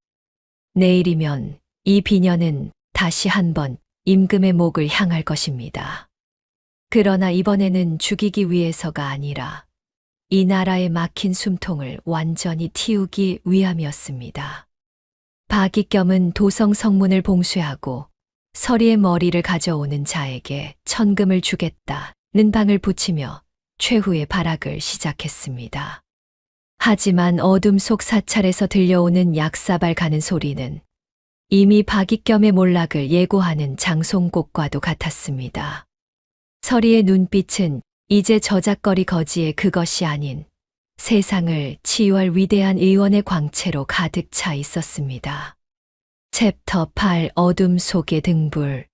내일이면 이 비녀는 다시 한번 임금의 목을 향할 것입니다. 그러나 이번에는 죽이기 위해서가 아니라 이 나라의 막힌 숨통을 완전히 틔우기 위함이었습니다. 박익겸은 도성 성문을 봉쇄하고 서리의 머리를 가져오는 자에게 천금을 주겠다는 방을 붙이며 최후의 발악을 시작했습니다. 하지만 어둠 속 사찰에서 들려오는 약사발 가는 소리는 이미 박익겸의 몰락을 예고하는 장송곡과도 같았습니다. 서리의 눈빛은 이제 저작거리 거지의 그것이 아닌 세상을 치유할 위대한 의원의 광채로 가득 차 있었습니다. 챕터 8 어둠 속의 등불.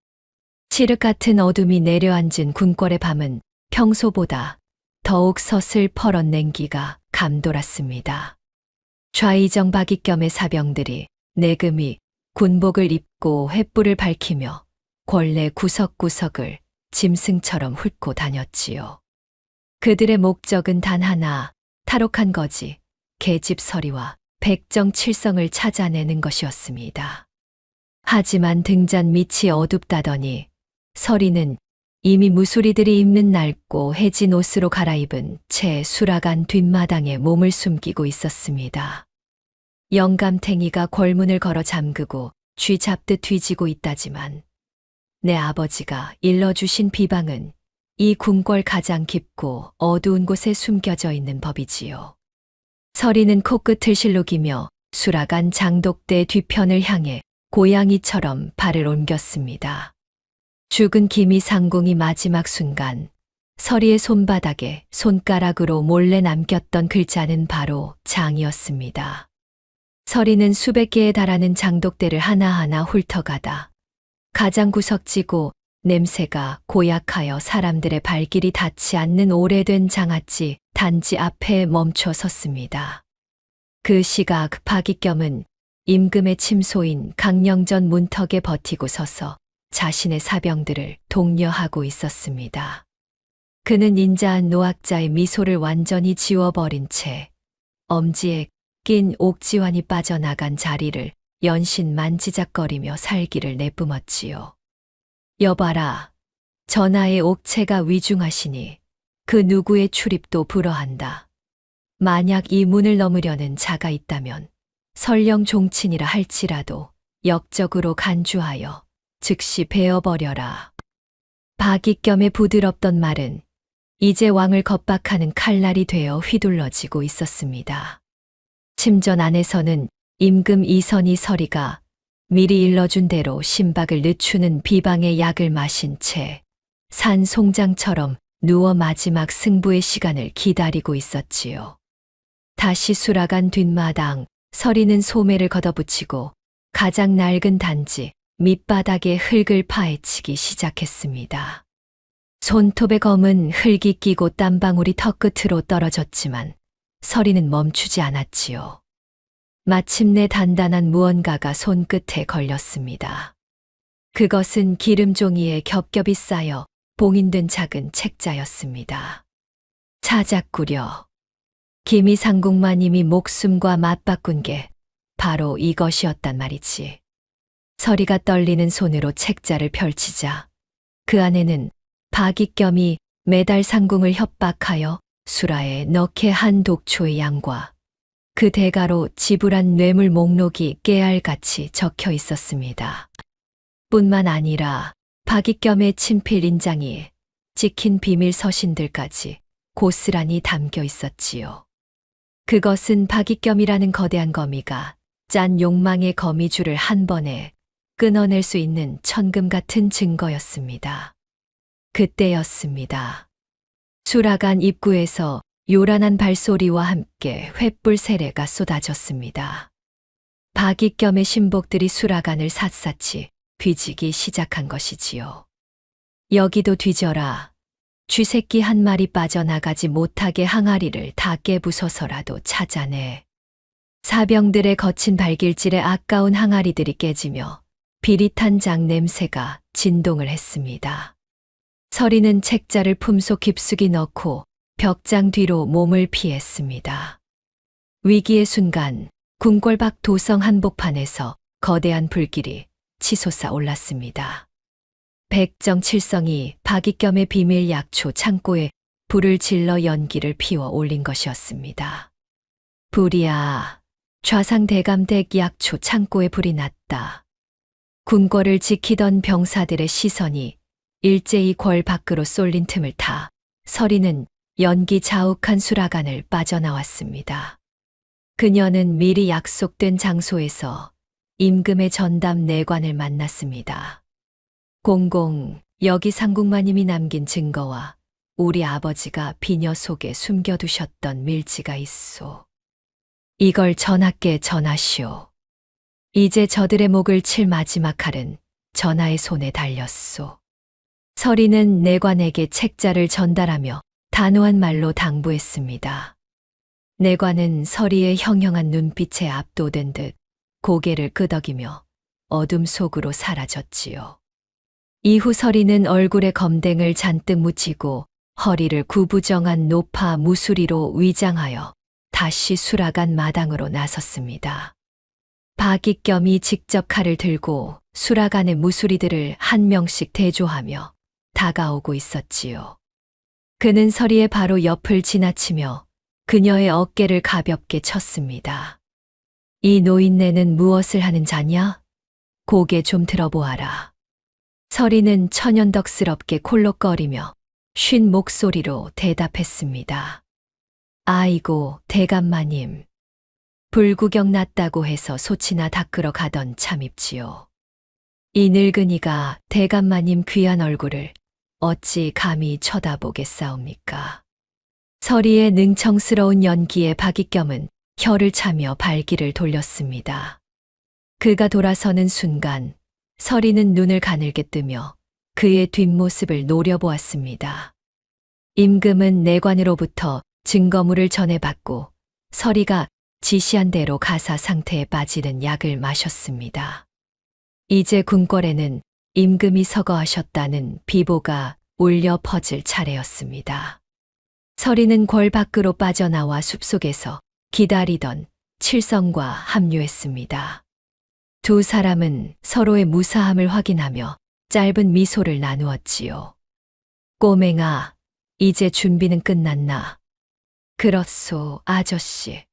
칠흑 같은 어둠이 내려앉은 궁궐의 밤은 평소보다 더욱 서슬퍼런 냉기가 감돌았습니다. 좌의정 박익겸의 사병들이 내금이 군복을 입고 횃불을 밝히며 권례 구석구석을 짐승처럼 훑고 다녔지요. 그들의 목적은 단 하나, 탈옥한 거지, 계집 서리와 백정 칠성을 찾아내는 것이었습니다. 하지만 등잔 밑이 어둡다더니 서리는 이미 무수리들이 입는 낡고 해진 옷으로 갈아입은 채 수라간 뒷마당에 몸을 숨기고 있었습니다. 영감탱이가 궐문을 걸어 잠그고 쥐 잡듯 뒤지고 있다지만 내 아버지가 일러주신 비방은 이 궁궐 가장 깊고 어두운 곳에 숨겨져 있는 법이지요. 서리는 코끝을 실룩이며 수라간 장독대 뒤편을 향해 고양이처럼 발을 옮겼습니다. 죽은 기미 상궁이 마지막 순간 서리의 손바닥에 손가락으로 몰래 남겼던 글자는 바로 장이었습니다. 서리는 수백 개에 달하는 장독대를 하나하나 훑어가다 가장 구석지고 냄새가 고약하여 사람들의 발길이 닿지 않는 오래된 장아찌 단지 앞에 멈춰 섰습니다. 그 시각 박익겸은 임금의 침소인 강령전 문턱에 버티고 서서 자신의 사병들을 독려하고 있었습니다. 그는 인자한 노학자의 미소를 완전히 지워버린 채 엄지에 낀 옥지환이 빠져나간 자리를 연신 만지작거리며 살기를 내뿜었지요. 여봐라. 전하의 옥체가 위중하시니 그 누구의 출입도 불허한다. 만약 이 문을 넘으려는 자가 있다면 설령 종친이라 할지라도 역적으로 간주하여 즉시 베어버려라. 박익겸의 부드럽던 말은 이제 왕을 겁박하는 칼날이 되어 휘둘러지고 있었습니다. 침전 안에서는 임금 이선희 서리가 미리 일러준 대로 심박을 늦추는 비방의 약을 마신 채 산 송장처럼 누워 마지막 승부의 시간을 기다리고 있었지요. 다시 수라간 뒷마당, 서리는 소매를 걷어붙이고 가장 낡은 단지 밑바닥에 흙을 파헤치기 시작했습니다. 손톱의 검은 흙이 끼고 땀방울이 턱끝으로 떨어졌지만 서리는 멈추지 않았지요. 마침내 단단한 무언가가 손끝에 걸렸습니다. 그것은 기름종이에 겹겹이 쌓여 봉인된 작은 책자였습니다. 찾았구려. 기미상궁마님이 목숨과 맞바꾼 게 바로 이것이었단 말이지. 서리가 떨리는 손으로 책자를 펼치자 그 안에는 박익겸이 매달 상궁을 협박하여 수라에 넣게 한 독초의 양과 그 대가로 지불한 뇌물 목록이 깨알같이 적혀 있었습니다. 뿐만 아니라 박익겸의 친필 인장이 찍힌 비밀 서신들까지 고스란히 담겨 있었지요. 그것은 박익겸이라는 거대한 거미가 짠 욕망의 거미줄을 한 번에 끊어낼 수 있는 천금 같은 증거였습니다. 그때였습니다. 수라간 입구에서 요란한 발소리와 함께 횃불 세례가 쏟아졌습니다. 박익겸의 신복들이 수라간을 샅샅이 뒤지기 시작한 것이지요. 여기도 뒤져라. 쥐새끼 한 마리 빠져나가지 못하게 항아리를 다 깨부숴서라도 찾아내. 사병들의 거친 발길질에 아까운 항아리들이 깨지며 비릿한 장 냄새가 진동을 했습니다. 서리는 책자를 품속 깊숙이 넣고 벽장 뒤로 몸을 피했습니다. 위기의 순간 궁궐밖 도성 한복판에서 거대한 불길이 치솟아 올랐습니다. 백정칠성이 박익겸의 비밀 약초 창고에 불을 질러 연기를 피워 올린 것이었습니다. 불이야. 좌상대감댁 약초 창고에 불이 났다. 궁궐을 지키던 병사들의 시선이 일제히 궐 밖으로 쏠린 틈을 타 서리는 연기 자욱한 수라간을 빠져나왔습니다. 그녀는 미리 약속된 장소에서 임금의 전담 내관을 만났습니다. 공공, 여기 상궁마님이 남긴 증거와 우리 아버지가 비녀 속에 숨겨두셨던 밀지가 있소. 이걸 전하께 전하시오. 이제 저들의 목을 칠 마지막 칼은 전하의 손에 달렸소. 서리는 내관에게 책자를 전달하며 단호한 말로 당부했습니다. 내관은 서리의 형형한 눈빛에 압도된 듯 고개를 끄덕이며 어둠 속으로 사라졌지요. 이후 서리는 얼굴에 검댕을 잔뜩 묻히고 허리를 구부정한 노파 무수리로 위장하여 다시 수라간 마당으로 나섰습니다. 박익겸이 직접 칼을 들고 수라간의 무수리들을 한 명씩 대조하며 다가오고 있었지요. 그는 서리의 바로 옆을 지나치며 그녀의 어깨를 가볍게 쳤습니다. 이 노인네는 무엇을 하는 자냐? 고개 좀 들어보아라. 서리는 천연덕스럽게 콜록거리며 쉰 목소리로 대답했습니다. 아이고, 대감마님. 불구경 났다고 해서 소치나 닦으러 가던 참입지요. 이 늙은이가 대감마님 귀한 얼굴을 어찌 감히 쳐다보겠사옵니까? 서리의 능청스러운 연기에 박익겸은 혀를 차며 발길을 돌렸습니다. 그가 돌아서는 순간 서리는 눈을 가늘게 뜨며 그의 뒷모습을 노려보았습니다. 임금은 내관으로부터 증거물을 전해받고 서리가 지시한 대로 가사 상태에 빠지는 약을 마셨습니다. 이제 궁궐에는 임금이 서거하셨다는 비보가 울려 퍼질 차례였습니다. 서리는 궐 밖으로 빠져나와 숲속에서 기다리던 칠성과 합류했습니다. 두 사람은 서로의 무사함을 확인하며 짧은 미소를 나누었지요. 꼬맹아, 이제 준비는 끝났나? 그렇소, 아저씨.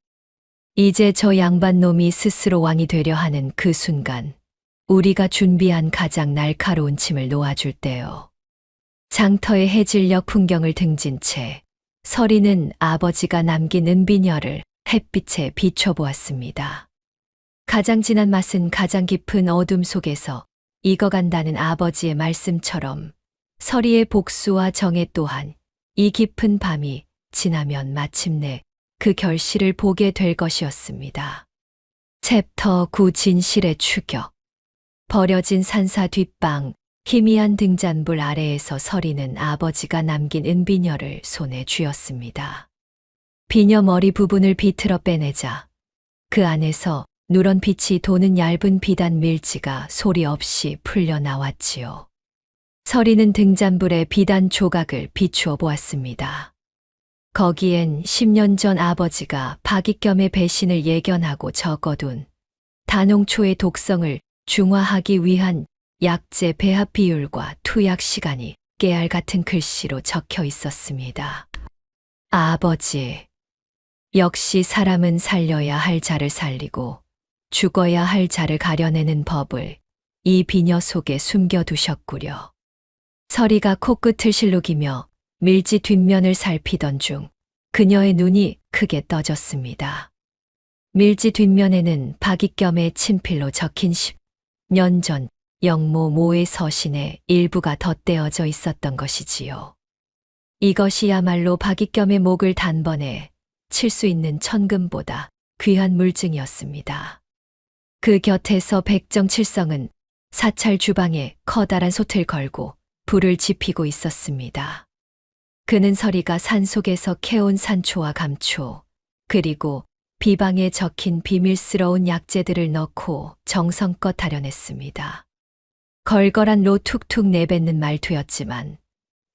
이제 저 양반놈이 스스로 왕이 되려 하는 그 순간, 우리가 준비한 가장 날카로운 침을 놓아줄 때요. 장터의 해질녘 풍경을 등진 채 서리는 아버지가 남긴 은비녀를 햇빛에 비춰보았습니다. 가장 진한 맛은 가장 깊은 어둠 속에서 익어간다는 아버지의 말씀처럼 서리의 복수와 정애 또한 이 깊은 밤이 지나면 마침내 그 결실을 보게 될 것이었습니다. 챕터 9 진실의 추격. 버려진 산사 뒷방, 희미한 등잔불 아래에서 서리는 아버지가 남긴 은비녀를 손에 쥐었습니다. 비녀 머리 부분을 비틀어 빼내자 그 안에서 누런 빛이 도는 얇은 비단 밀지가 소리 없이 풀려 나왔지요. 서리는 등잔불에 비단 조각을 비추어 보았습니다. 거기엔 10년 전 아버지가 박익겸의 배신을 예견하고 적어둔 단홍초의 독성을 중화하기 위한 약재 배합 비율과 투약 시간이 깨알 같은 글씨로 적혀 있었습니다. 아버지, 역시 사람은 살려야 할 자를 살리고 죽어야 할 자를 가려내는 법을 이 비녀 속에 숨겨두셨구려. 서리가 코끝을 실룩이며 밀지 뒷면을 살피던 중 그녀의 눈이 크게 떠졌습니다. 밀지 뒷면에는 박익겸의 친필로 적힌 10년 전 영모 모의 서신의 일부가 덧대어져 있었던 것이지요. 이것이야말로 박익겸의 목을 단번에 칠 수 있는 천금보다 귀한 물증이었습니다. 그 곁에서 백정칠성은 사찰 주방에 커다란 솥을 걸고 불을 지피고 있었습니다. 그는 서리가 산속에서 캐온 산초와 감초, 그리고 비방에 적힌 비밀스러운 약재들을 넣고 정성껏 다려냈습니다. 걸걸한 로 툭툭 내뱉는 말투였지만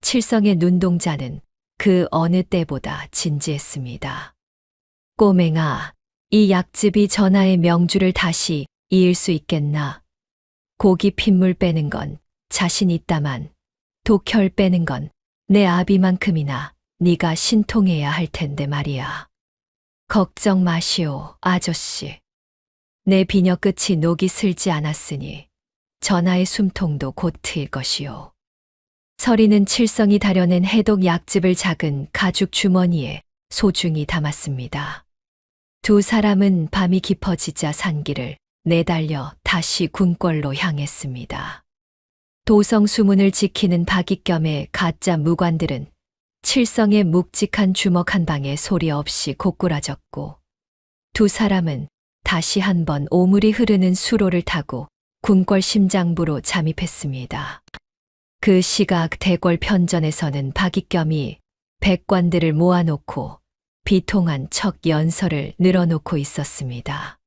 칠성의 눈동자는 그 어느 때보다 진지했습니다. 꼬맹아, 이 약즙이 전하의 명주를 다시 이을 수 있겠나? 고기 핏물 빼는 건 자신 있다만 독혈 빼는 건 내 아비만큼이나 네가 신통해야 할 텐데 말이야. 걱정 마시오, 아저씨. 내 비녀 끝이 녹이 슬지 않았으니 전하의 숨통도 곧 트일 것이오. 서리는 칠성이 다려낸 해독 약즙을 작은 가죽 주머니에 소중히 담았습니다. 두 사람은 밤이 깊어지자 산길을 내달려 다시 궁궐로 향했습니다. 도성 수문을 지키는 박익겸의 가짜 무관들은 칠성의 묵직한 주먹 한 방에 소리 없이 고꾸라졌고 두 사람은 다시 한번 오물이 흐르는 수로를 타고 궁궐 심장부로 잠입했습니다. 그 시각 대궐 편전에서는 박익겸이 백관들을 모아놓고 비통한 척 연설을 늘어놓고 있었습니다.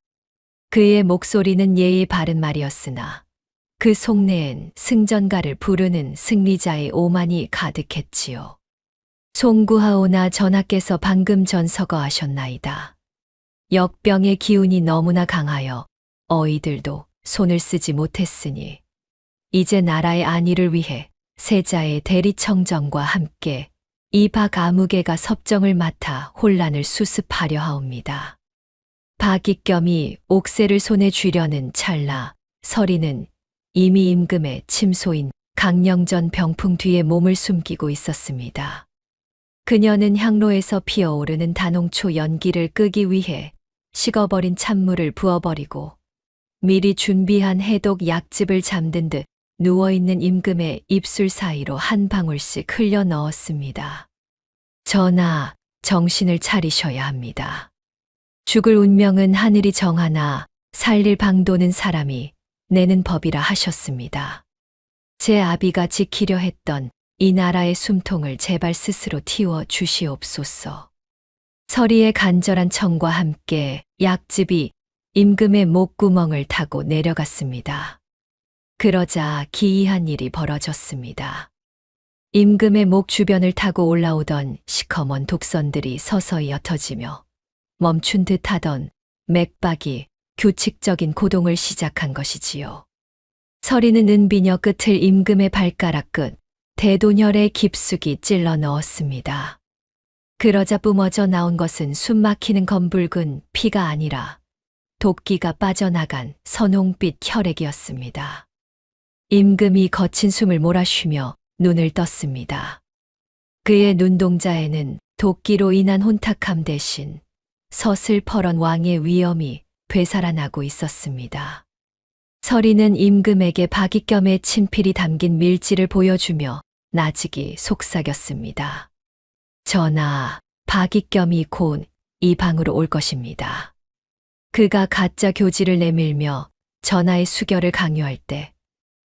그의 목소리는 예의 바른 말이었으나 그 속내엔 승전가를 부르는 승리자의 오만이 가득했지요. 송구하오나 전하께서 방금 전 서거하셨나이다. 역병의 기운이 너무나 강하여 어이들도 손을 쓰지 못했으니 이제 나라의 안위를 위해 세자의 대리청정과 함께 이 박아무개가 섭정을 맡아 혼란을 수습하려 하옵니다. 박익겸이 옥새를 손에 쥐려는 찰나 서리는 이미 임금의 침소인 강령전 병풍 뒤에 몸을 숨기고 있었습니다. 그녀는 향로에서 피어오르는 단홍초 연기를 끄기 위해 식어버린 찬물을 부어버리고 미리 준비한 해독 약즙을 잠든 듯 누워있는 임금의 입술 사이로 한 방울씩 흘려 넣었습니다. 전하, 정신을 차리셔야 합니다. 죽을 운명은 하늘이 정하나 살릴 방도는 사람이 내는 법이라 하셨습니다. 제 아비가 지키려 했던 이 나라의 숨통을 제발 스스로 틔워 주시옵소서. 서리의 간절한 청과 함께 약즙이 임금의 목구멍을 타고 내려갔습니다. 그러자 기이한 일이 벌어졌습니다. 임금의 목 주변을 타고 올라오던 시커먼 독선들이 서서히 옅어지며 멈춘 듯 하던 맥박이 규칙적인 고동을 시작한 것이지요. 서리는 은비녀 끝을 임금의 발가락 끝, 대도열에 깊숙이 찔러 넣었습니다. 그러자 뿜어져 나온 것은 숨막히는 검붉은 피가 아니라 도끼가 빠져나간 선홍빛 혈액이었습니다. 임금이 거친 숨을 몰아쉬며 눈을 떴습니다. 그의 눈동자에는 도끼로 인한 혼탁함 대신 서슬퍼런 왕의 위엄이 되살아나고 있었습니다. 서리는 임금에게 박익겸의 친필이 담긴 밀지를 보여주며 나직이 속삭였습니다. 전하, 박익겸이 곧 이 방으로 올 것입니다. 그가 가짜 교지를 내밀며 전하의 수결을 강요할 때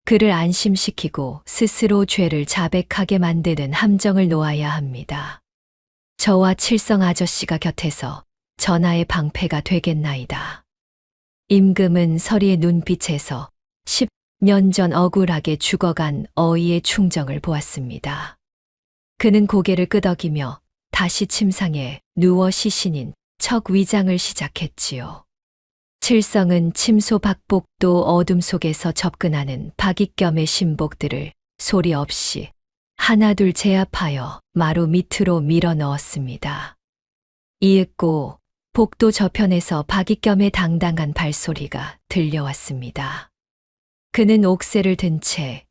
그를 안심시키고 스스로 죄를 자백하게 만드는 함정을 놓아야 합니다. 저와 칠성 아저씨가 곁에서 전하의 방패가 되겠나이다. 임금은 서리의 눈빛에서 10년 전 억울하게 죽어간 어이의 충정을 보았습니다. 그는 고개를 끄덕이며 다시 침상에 누워 시신인 척 위장을 시작했지요. 칠성은 침소 박복도 어둠 속에서 접근하는 박익겸의 신복들을 소리 없이 하나둘 제압하여 마루 밑으로 밀어 넣었습니다. 이윽고 복도 저편에서 박익겸의 당당한 발소리가 들려왔습니다. 그는 옥새를 든 채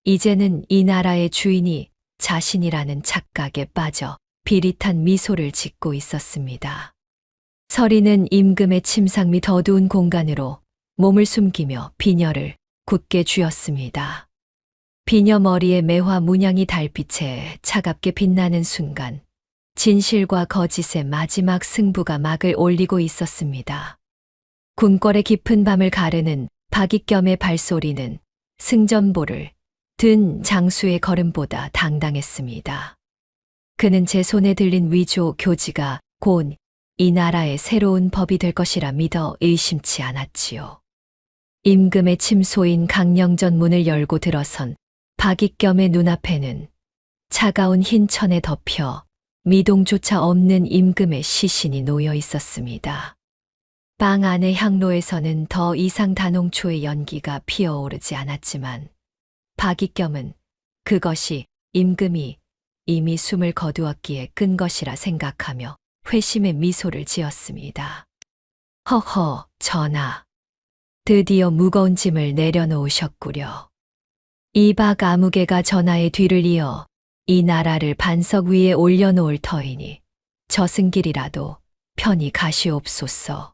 이제는 이 나라의 주인이 자신이라는 착각에 빠져 비릿한 미소를 짓고 있었습니다. 서리는 임금의 침상 및 어두운 공간으로 몸을 숨기며 비녀를 굳게 쥐었습니다. 비녀 머리에 매화 문양이 달빛에 차갑게 빛나는 순간 진실과 거짓의 마지막 승부가 막을 올리고 있었습니다. 궁궐의 깊은 밤을 가르는 박익겸의 발소리는 승전보를 든 장수의 걸음보다 당당했습니다. 그는 제 손에 들린 위조 교지가 곧 이 나라의 새로운 법이 될 것이라 믿어 의심치 않았지요. 임금의 침소인 강령전 문을 열고 들어선 박익겸의 눈앞에는 차가운 흰 천에 덮여 미동조차 없는 임금의 시신이 놓여 있었습니다. 방 안의 향로에서는 더 이상 단홍초의 연기가 피어오르지 않았지만 박익겸은 그것이 임금이 이미 숨을 거두었기에 끈 것이라 생각하며 회심의 미소를 지었습니다. 허허, 전하. 드디어 무거운 짐을 내려놓으셨구려. 이 박 아무개가 전하의 뒤를 이어 이 나라를 반석 위에 올려놓을 터이니 저승길이라도 편히 가시옵소서.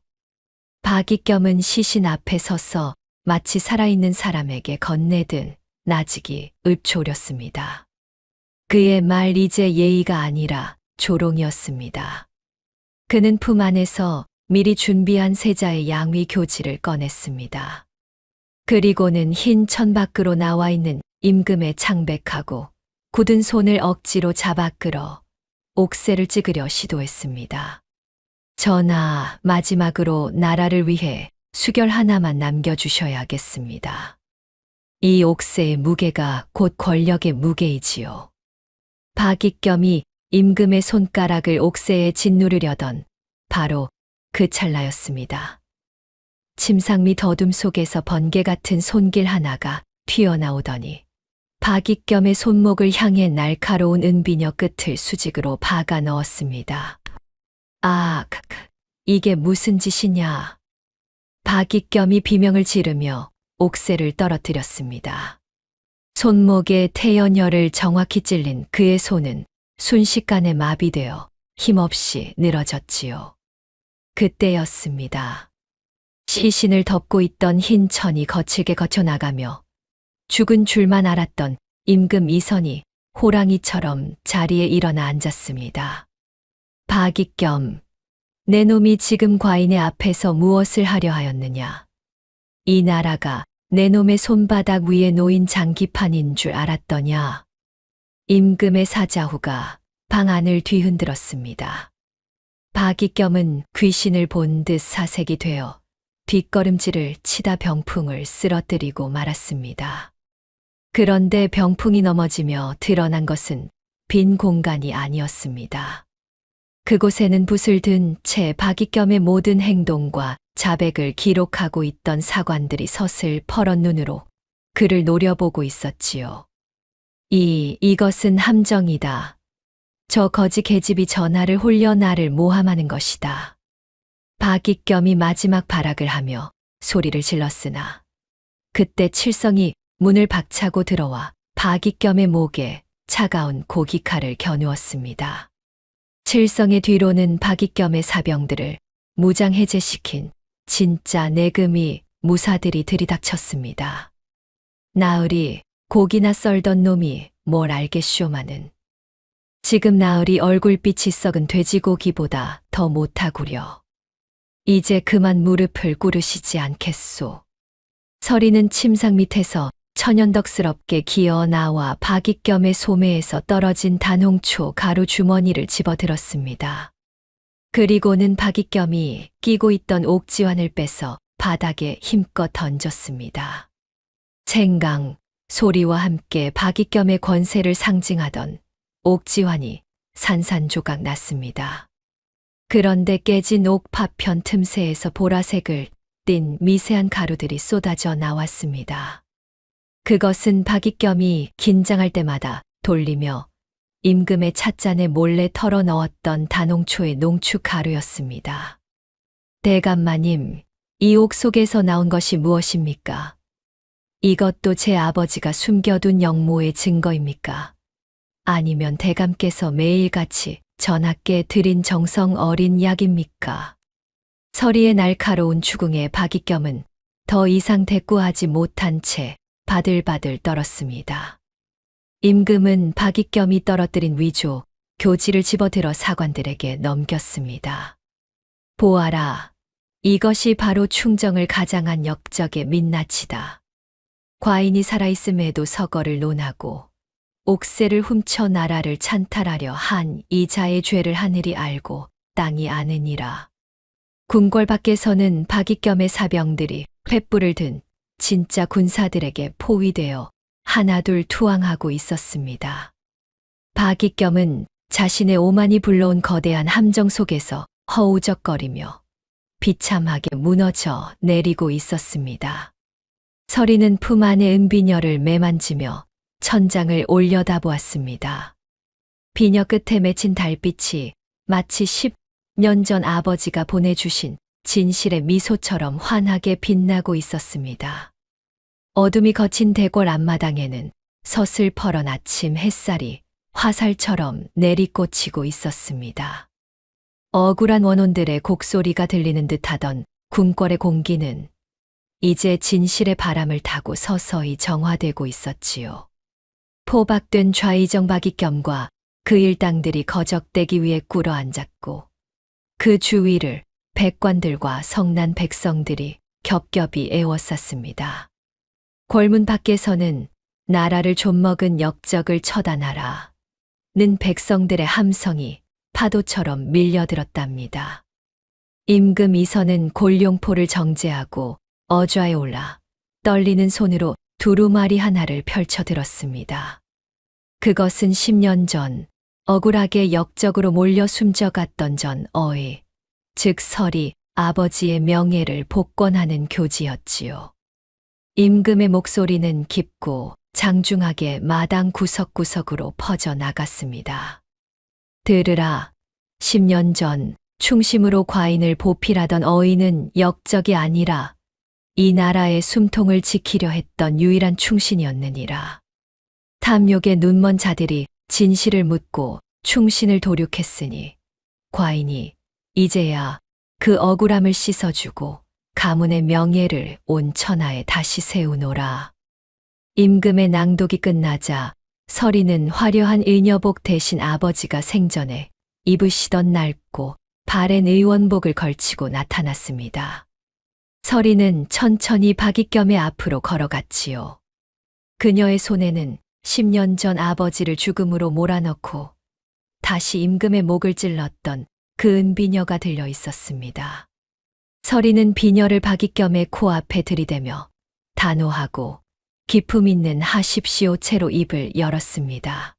박익겸은 시신 앞에 서서 마치 살아있는 사람에게 건네든 나직이 읊조렸습니다. 그의 말 이제 예의가 아니라 조롱이었습니다. 그는 품 안에서 미리 준비한 세자의 양위 교지를 꺼냈습니다. 그리고는 흰 천 밖으로 나와 있는 임금의 창백하고 굳은 손을 억지로 잡아 끌어 옥새를 찍으려 시도했습니다. 전하, 마지막으로 나라를 위해 수결 하나만 남겨주셔야겠습니다. 이 옥새의 무게가 곧 권력의 무게이지요. 박익겸이 임금의 손가락을 옥새에 짓누르려던 바로 그 찰나였습니다. 침상 및 어둠 속에서 번개 같은 손길 하나가 튀어나오더니 박익겸의 손목을 향해 날카로운 은비녀 끝을 수직으로 박아 넣었습니다. 아, 이게 무슨 짓이냐. 박익겸이 비명을 지르며 옥새를 떨어뜨렸습니다. 손목에 태연혈을 정확히 찔린 그의 손은 순식간에 마비되어 힘없이 늘어졌지요. 그때였습니다. 시신을 덮고 있던 흰 천이 거칠게 거쳐나가며 죽은 줄만 알았던 임금 이선이 호랑이처럼 자리에 일어나 앉았습니다. 박익겸, 내 놈이 지금 과인의 앞에서 무엇을 하려 하였느냐. 이 나라가 내 놈의 손바닥 위에 놓인 장기판인 줄 알았더냐. 임금의 사자후가 방 안을 뒤흔들었습니다. 박익겸은 귀신을 본 듯 사색이 되어 뒷걸음질을 치다 병풍을 쓰러뜨리고 말았습니다. 그런데 병풍이 넘어지며 드러난 것은 빈 공간이 아니었습니다. 그곳에는 붓을 든 채 박익겸의 모든 행동과 자백을 기록하고 있던 사관들이 서슬퍼런 눈으로 그를 노려보고 있었지요. 이것은 함정이다. 저 거지 계집이 전하를 홀려 나를 모함하는 것이다. 박익겸이 마지막 발악을 하며 소리를 질렀으나 그때 칠성이 문을 박차고 들어와 박익겸의 목에 차가운 고기칼을 겨누었습니다. 칠성의 뒤로는 박익겸의 사병들을 무장해제시킨 진짜 내금이 무사들이 들이닥쳤습니다. 나으리 고기나 썰던 놈이 뭘 알겠쇼마는. 지금 나으리 얼굴빛이 썩은 돼지고기보다 더 못하구려. 이제 그만 무릎을 꿇으시지 않겠소. 서리는 침상 밑에서 천연덕스럽게 기어 나와 박익겸의 소매에서 떨어진 단홍초 가루 주머니를 집어들었습니다. 그리고는 박익겸이 끼고 있던 옥지환을 빼서 바닥에 힘껏 던졌습니다. 쟁강 소리와 함께 박익겸의 권세를 상징하던 옥지환이 산산조각 났습니다. 그런데 깨진 옥 파편 틈새에서 보라색을 띤 미세한 가루들이 쏟아져 나왔습니다. 그것은 박익겸이 긴장할 때마다 돌리며 임금의 찻잔에 몰래 털어 넣었던 단홍초의 농축 가루였습니다. 대감마님, 이 옥 속에서 나온 것이 무엇입니까? 이것도 제 아버지가 숨겨둔 영모의 증거입니까? 아니면 대감께서 매일같이 전하께 드린 정성 어린 약입니까? 서리의 날카로운 추궁에 박익겸은 더 이상 대꾸하지 못한 채 바들바들 떨었습니다. 임금은 박익겸이 떨어뜨린 위조, 교지를 집어들어 사관들에게 넘겼습니다. 보아라, 이것이 바로 충정을 가장한 역적의 민낯이다. 과인이 살아있음에도 서거를 논하고 옥새를 훔쳐 나라를 찬탈하려 한 이자의 죄를 하늘이 알고 땅이 아느니라. 궁궐 밖에서는 박익겸의 사병들이 횃불을 든 진짜 군사들에게 포위되어 하나둘 투항하고 있었습니다. 박익겸은 자신의 오만이 불러온 거대한 함정 속에서 허우적거리며 비참하게 무너져 내리고 있었습니다. 서리는 품 안의 은비녀를 매만지며 천장을 올려다보았습니다. 비녀 끝에 맺힌 달빛이 마치 10년 전 아버지가 보내주신 진실의 미소처럼 환하게 빛나고 있었습니다. 어둠이 거친 대궐 앞마당에는 서슬퍼런 아침 햇살이 화살처럼 내리꽂히고 있었습니다. 억울한 원혼들의 곡소리가 들리는 듯하던 궁궐의 공기는 이제 진실의 바람을 타고 서서히 정화되고 있었지요. 포박된 좌의정 박익겸과 그 일당들이 거적대기 위에 꿇어앉았고 그 주위를 백관들과 성난 백성들이 겹겹이 에워쌌습니다. 골문 밖에서는 나라를 좀먹은 역적을 처단하라 는 백성들의 함성이 파도처럼 밀려들었답니다. 임금 이선은 골룡포를 정제하고 어좌에 올라 떨리는 손으로 두루마리 하나를 펼쳐들었습니다. 그것은 10년 전 억울하게 역적으로 몰려 숨져갔던 전 어의, 즉 설이 아버지의 명예를 복권하는 교지였지요. 임금의 목소리는 깊고 장중하게 마당 구석구석으로 퍼져나갔습니다. 들으라, 10년 전 충심으로 과인을 보필하던 어인은 역적이 아니라 이 나라의 숨통을 지키려 했던 유일한 충신이었느니라. 탐욕에 눈먼 자들이 진실을 묻고 충신을 도륙했으니 과인이 이제야 그 억울함을 씻어주고 가문의 명예를 온 천하에 다시 세우노라. 임금의 낭독이 끝나자 서리는 화려한 의녀복 대신 아버지가 생전에 입으시던 낡고 바랜 의원복을 걸치고 나타났습니다. 서리는 천천히 박익겸의 앞으로 걸어갔지요. 그녀의 손에는 10년 전 아버지를 죽음으로 몰아넣고 다시 임금의 목을 찔렀던 그 은비녀가 들려 있었습니다. 서리는 비녀를 박익겸의 코앞에 들이대며 단호하고 기품 있는 하십시오 채로 입을 열었습니다.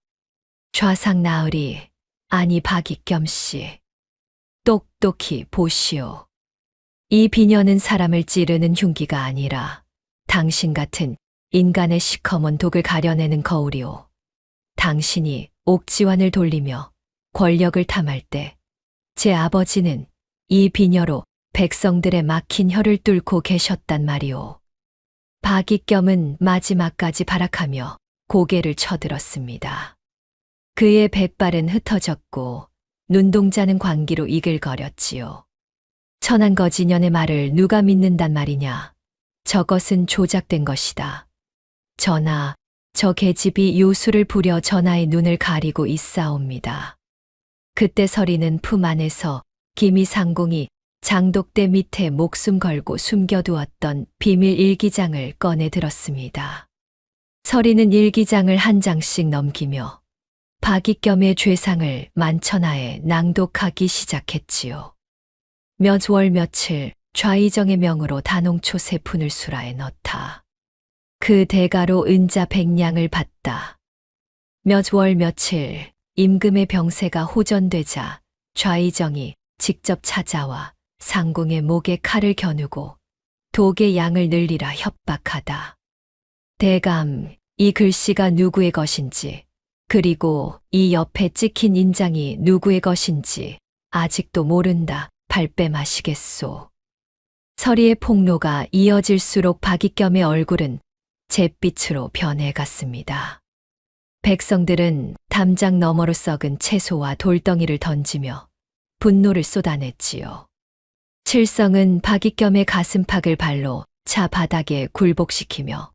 좌상 나으리, 아니 박익겸 씨, 똑똑히 보시오. 이 비녀는 사람을 찌르는 흉기가 아니라 당신 같은 인간의 시커먼 독을 가려내는 거울이오. 당신이 옥지환을 돌리며 권력을 탐할 때 제 아버지는 이 비녀로 백성들의 막힌 혀를 뚫고 계셨단 말이오. 박익겸은 마지막까지 발악하며 고개를 쳐들었습니다. 그의 백발은 흩어졌고 눈동자는 광기로 이글거렸지요. 천한거지년의 말을 누가 믿는단 말이냐. 저것은 조작된 것이다. 전하, 저 계집이 요술을 부려 전하의 눈을 가리고 있사옵니다. 그때 서리는 품 안에서 기미상궁이 장독대 밑에 목숨 걸고 숨겨두었던 비밀 일기장을 꺼내 들었습니다. 서리는 일기장을 한 장씩 넘기며 박익겸의 죄상을 만천하에 낭독하기 시작했지요. 몇 월 며칠 좌의정의 명으로 단홍초 세 푼을 수라에 넣다. 그 대가로 은자 100냥을 받다. 몇 월 며칠 임금의 병세가 호전되자 좌의정이 직접 찾아와 상궁의 목에 칼을 겨누고 독의 양을 늘리라 협박하다. 대감, 이 글씨가 누구의 것인지, 그리고 이 옆에 찍힌 인장이 누구의 것인지 아직도 모른다. 발뺌하시겠소. 서리의 폭로가 이어질수록 박익겸의 얼굴은 잿빛으로 변해갔습니다. 백성들은 담장 너머로 썩은 채소와 돌덩이를 던지며 분노를 쏟아냈지요. 칠성은 박익겸의 가슴팍을 발로 차 바닥에 굴복시키며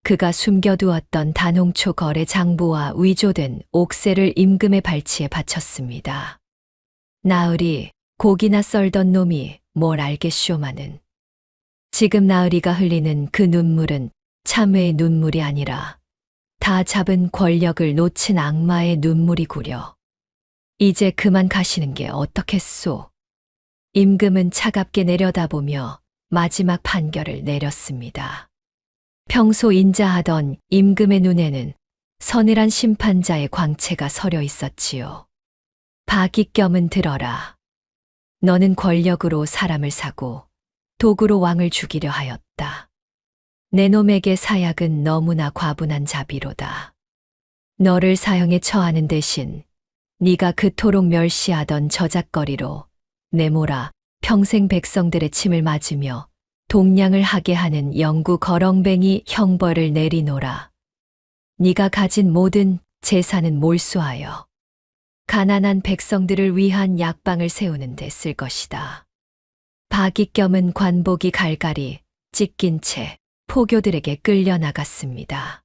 그가 숨겨두었던 단홍초 거래 장부와 위조된 옥새를 임금의 발치에 바쳤습니다. 나으리, 고기나 썰던 놈이 뭘 알겠쇼마는. 지금 나으리가 흘리는 그 눈물은 참회의 눈물이 아니라 다 잡은 권력을 놓친 악마의 눈물이구려. 이제 그만 가시는 게 어떻겠소? 임금은 차갑게 내려다보며 마지막 판결을 내렸습니다. 평소 인자하던 임금의 눈에는 서늘한 심판자의 광채가 서려 있었지요. 박익겸은 들어라. 너는 권력으로 사람을 사고 도구로 왕을 죽이려 하였다. 내 놈에게 사약은 너무나 과분한 자비로다. 너를 사형에 처하는 대신 네가 그토록 멸시하던 저작거리로 내모라 평생 백성들의 침을 맞으며 동량을 하게 하는 영구 거렁뱅이 형벌을 내리노라. 네가 가진 모든 재산은 몰수하여 가난한 백성들을 위한 약방을 세우는 데 쓸 것이다. 박익겸은 관복이 갈갈이 찢긴 채 포교들에게 끌려나갔습니다.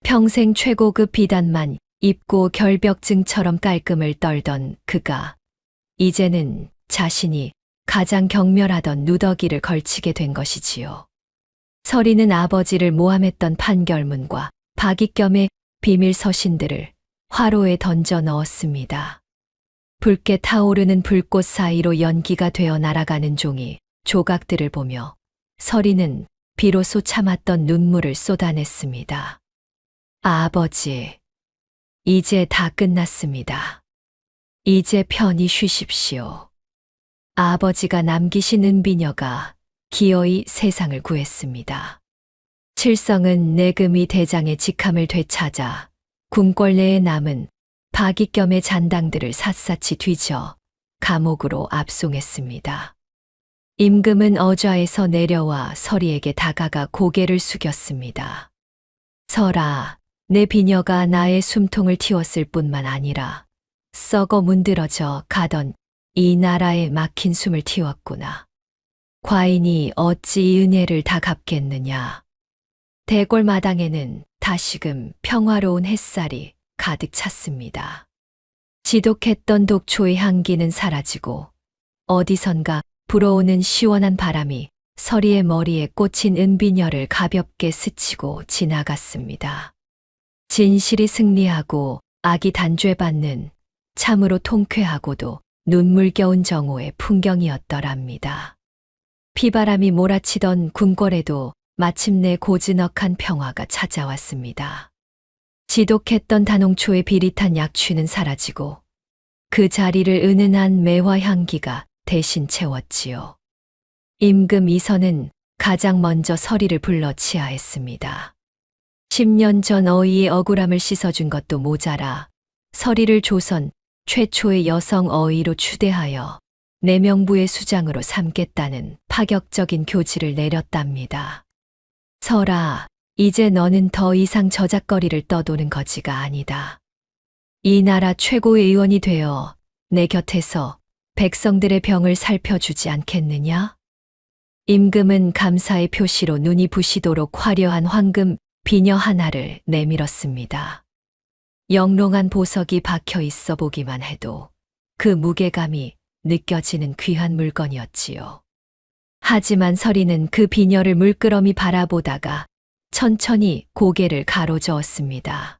평생 최고급 비단만 입고 결벽증처럼 깔끔을 떨던 그가 이제는 자신이 가장 경멸하던 누더기를 걸치게 된 것이지요. 서리는 아버지를 모함했던 판결문과 박익겸의 비밀 서신들을 화로에 던져 넣었습니다. 붉게 타오르는 불꽃 사이로 연기가 되어 날아가는 종이 조각들을 보며 서리는 비로소 참았던 눈물을 쏟아냈습니다. 아버지, 이제 다 끝났습니다. 이제 편히 쉬십시오. 아버지가 남기신 은비녀가 기어이 세상을 구했습니다. 칠성은 내금이 대장의 직함을 되찾아 궁궐 내에 남은 박익겸의 잔당들을 샅샅이 뒤져 감옥으로 압송했습니다. 임금은 어좌에서 내려와 서리에게 다가가 고개를 숙였습니다. 설아, 내 비녀가 나의 숨통을 틔웠을 뿐만 아니라 썩어 문드러져 가던 이 나라에 막힌 숨을 틔웠구나. 과인이 어찌 이 은혜를 다 갚겠느냐. 대궐마당에는 다시금 평화로운 햇살이 가득 찼습니다. 지독했던 독초의 향기는 사라지고 어디선가 불어오는 시원한 바람이 서리의 머리에 꽂힌 은비녀를 가볍게 스치고 지나갔습니다. 진실이 승리하고 악이 단죄받는 참으로 통쾌하고도 눈물겨운 정오의 풍경이었더랍니다. 피바람이 몰아치던 궁궐에도 마침내 고즈넉한 평화가 찾아왔습니다. 지독했던 단홍초의 비릿한 약취는 사라지고 그 자리를 은은한 매화 향기가 대신 채웠지요. 임금 이선은 가장 먼저 서리를 불러 치하했습니다. 10년 전 어이의 억울함을 씻어준 것도 모자라 서리를 조선 최초의 여성 어이로 추대하여 내명부의 수장으로 삼겠다는 파격적인 교지를 내렸답니다. 설아, 이제 너는 더 이상 저작거리를 떠도는 거지가 아니다. 이 나라 최고의 의원이 되어 내 곁에서 백성들의 병을 살펴주지 않겠느냐? 임금은 감사의 표시로 눈이 부시도록 화려한 황금 비녀 하나를 내밀었습니다. 영롱한 보석이 박혀 있어 보기만 해도 그 무게감이 느껴지는 귀한 물건이었지요. 하지만 서리는 그 비녀를 물끄러미 바라보다가 천천히 고개를 가로저었습니다.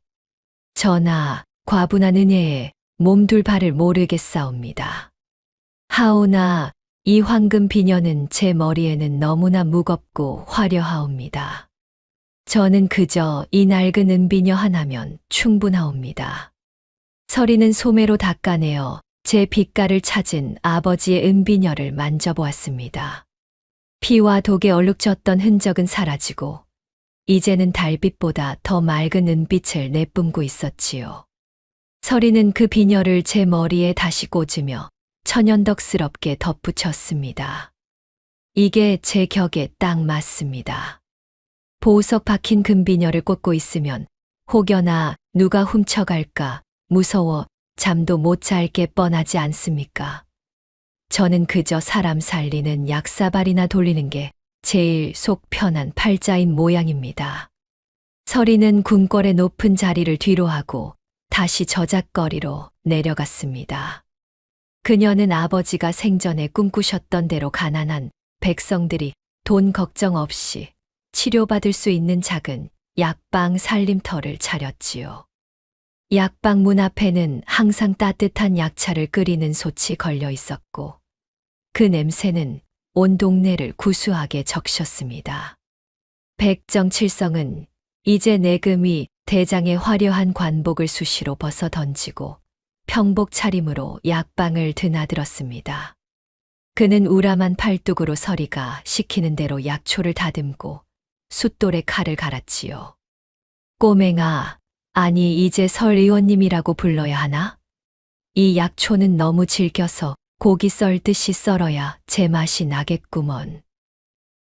전하, 과분한 은혜에 몸둘 바를 모르겠사옵니다. 하오나 이 황금 비녀는 제 머리에는 너무나 무겁고 화려하옵니다. 저는 그저 이 낡은 은비녀 하나면 충분하옵니다. 서리는 소매로 닦아내어 제 빛깔을 찾은 아버지의 은비녀를 만져보았습니다. 피와 독에 얼룩졌던 흔적은 사라지고 이제는 달빛보다 더 맑은 은빛을 내뿜고 있었지요. 서리는 그 비녀를 제 머리에 다시 꽂으며 천연덕스럽게 덧붙였습니다. 이게 제 격에 딱 맞습니다. 보석 박힌 금비녀를 꽂고 있으면 혹여나 누가 훔쳐갈까 무서워 잠도 못 잘 게 뻔하지 않습니까? 저는 그저 사람 살리는 약사발이나 돌리는 게 제일 속 편한 팔자인 모양입니다. 서리는 궁궐의 높은 자리를 뒤로하고 다시 저작거리로 내려갔습니다. 그녀는 아버지가 생전에 꿈꾸셨던 대로 가난한 백성들이 돈 걱정 없이 치료받을 수 있는 작은 약방 살림터를 차렸지요. 약방 문 앞에는 항상 따뜻한 약차를 끓이는 솥이 걸려 있었고 그 냄새는 온 동네를 구수하게 적셨습니다. 백정칠성은 이제 내금이 대장의 화려한 관복을 수시로 벗어 던지고 평복 차림으로 약방을 드나들었습니다. 그는 우람한 팔뚝으로 서리가 시키는 대로 약초를 다듬고 숫돌에 칼을 갈았지요. 꼬맹아, 아니 이제 설 의원님이라고 불러야 하나? 이 약초는 너무 질겨서 고기 썰듯이 썰어야 제맛이 나겠구먼.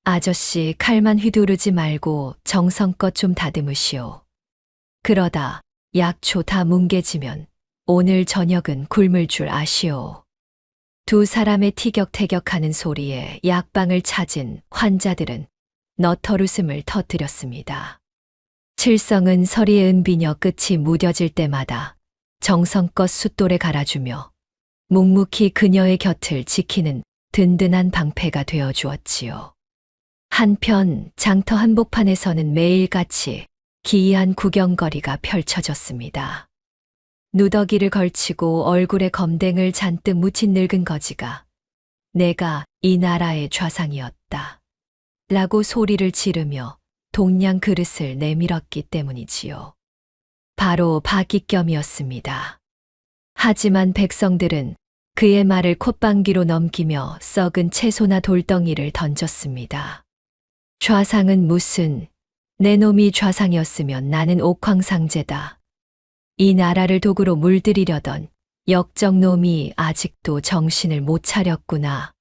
아저씨 칼만 휘두르지 말고 정성껏 좀 다듬으시오. 그러다 약초 다 뭉개지면 오늘 저녁은 굶을 줄 아시오. 두 사람의 티격태격하는 소리에 약방을 찾은 환자들은 너털웃음을 터뜨렸습니다. 칠성은 서리의 은비녀 끝이 무뎌질 때마다 정성껏 숫돌에 갈아주며 묵묵히 그녀의 곁을 지키는 든든한 방패가 되어 주었지요. 한편 장터 한복판에서는 매일같이 기이한 구경거리가 펼쳐졌습니다. 누더기를 걸치고 얼굴에 검댕을 잔뜩 묻힌 늙은 거지가 내가 이 나라의 좌상이었다 라고 소리를 지르며 동양 그릇을 내밀었기 때문이지요. 바로 박익겸이었습니다. 하지만 백성들은 그의 말을 콧방귀로 넘기며 썩은 채소나 돌덩이를 던졌습니다. 좌상은 무슨, 내 놈이 좌상이었으면 나는 옥황상제다. 이 나라를 도구로 물들이려던 역적놈이 아직도 정신을 못 차렸구나.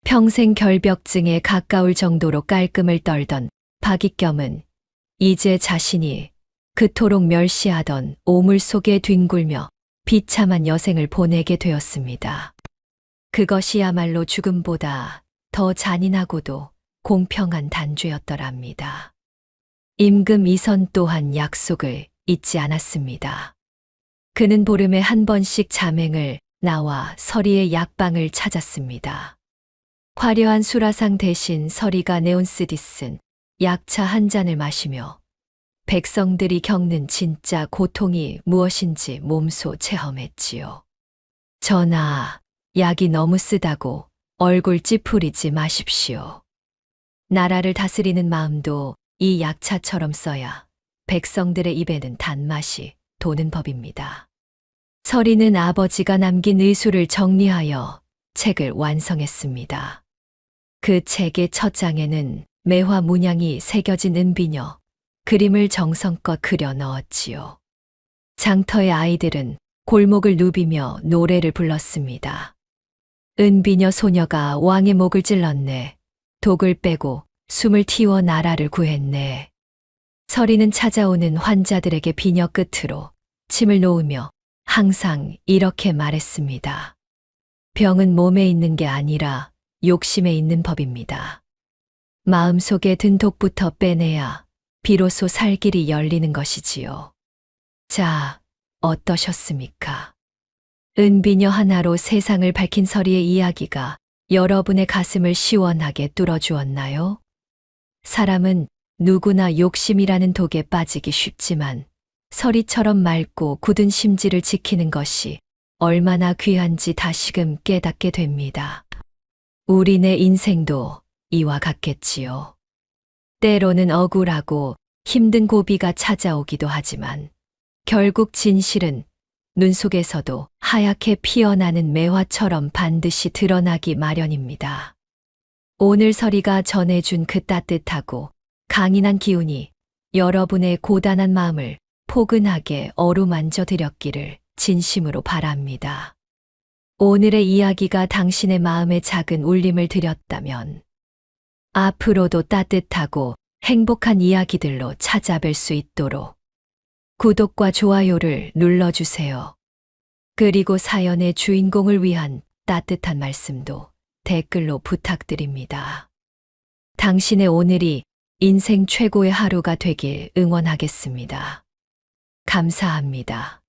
평생 결벽증에 가까울 정도로 깔끔을 떨던 박익겸은 이제 자신이 그토록 멸시하던 오물 속에 뒹굴며 비참한 여생을 보내게 되었습니다. 그것이야말로 죽음보다 더 잔인하고도 공평한 단죄였더랍니다. 임금 이선 또한 약속을 잊지 않았습니다. 그는 보름에 한 번씩 자맹을 나와 서리의 약방을 찾았습니다. 화려한 수라상 대신 서리가 내온 쓰디 쓴 약차 한 잔을 마시며 백성들이 겪는 진짜 고통이 무엇인지 몸소 체험했지요. 전하, 약이 너무 쓰다고 얼굴 찌푸리지 마십시오. 나라를 다스리는 마음도 이 약차처럼 써야 백성들의 입에는 단맛이 도는 법입니다. 서리는 아버지가 남긴 의수를 정리하여 책을 완성했습니다. 그 책의 첫 장에는 매화 문양이 새겨진 은비녀, 그림을 정성껏 그려 넣었지요. 장터의 아이들은 골목을 누비며 노래를 불렀습니다. 은비녀 소녀가 왕의 목을 찔렀네. 독을 빼고 숨을 틔워 나라를 구했네. 서리는 찾아오는 환자들에게 비녀 끝으로 침을 놓으며 항상 이렇게 말했습니다. 병은 몸에 있는 게 아니라 욕심에 있는 법입니다. 마음속에 든 독부터 빼내야 비로소 살 길이 열리는 것이지요. 자, 어떠셨습니까? 은비녀 하나로 세상을 밝힌 서리의 이야기가 여러분의 가슴을 시원하게 뚫어주었나요? 사람은 누구나 욕심이라는 독에 빠지기 쉽지만 서리처럼 맑고 굳은 심지를 지키는 것이 얼마나 귀한지 다시금 깨닫게 됩니다. 우리네 인생도 이와 같겠지요. 때로는 억울하고 힘든 고비가 찾아오기도 하지만 결국 진실은 눈 속에서도 하얗게 피어나는 매화처럼 반드시 드러나기 마련입니다. 오늘 서리가 전해준 그 따뜻하고 강인한 기운이 여러분의 고단한 마음을 포근하게 어루만져 드렸기를 진심으로 바랍니다. 오늘의 이야기가 당신의 마음에 작은 울림을 드렸다면 앞으로도 따뜻하고 행복한 이야기들로 찾아뵐 수 있도록 구독과 좋아요를 눌러주세요. 그리고 사연의 주인공을 위한 따뜻한 말씀도 댓글로 부탁드립니다. 당신의 오늘이 인생 최고의 하루가 되길 응원하겠습니다. 감사합니다.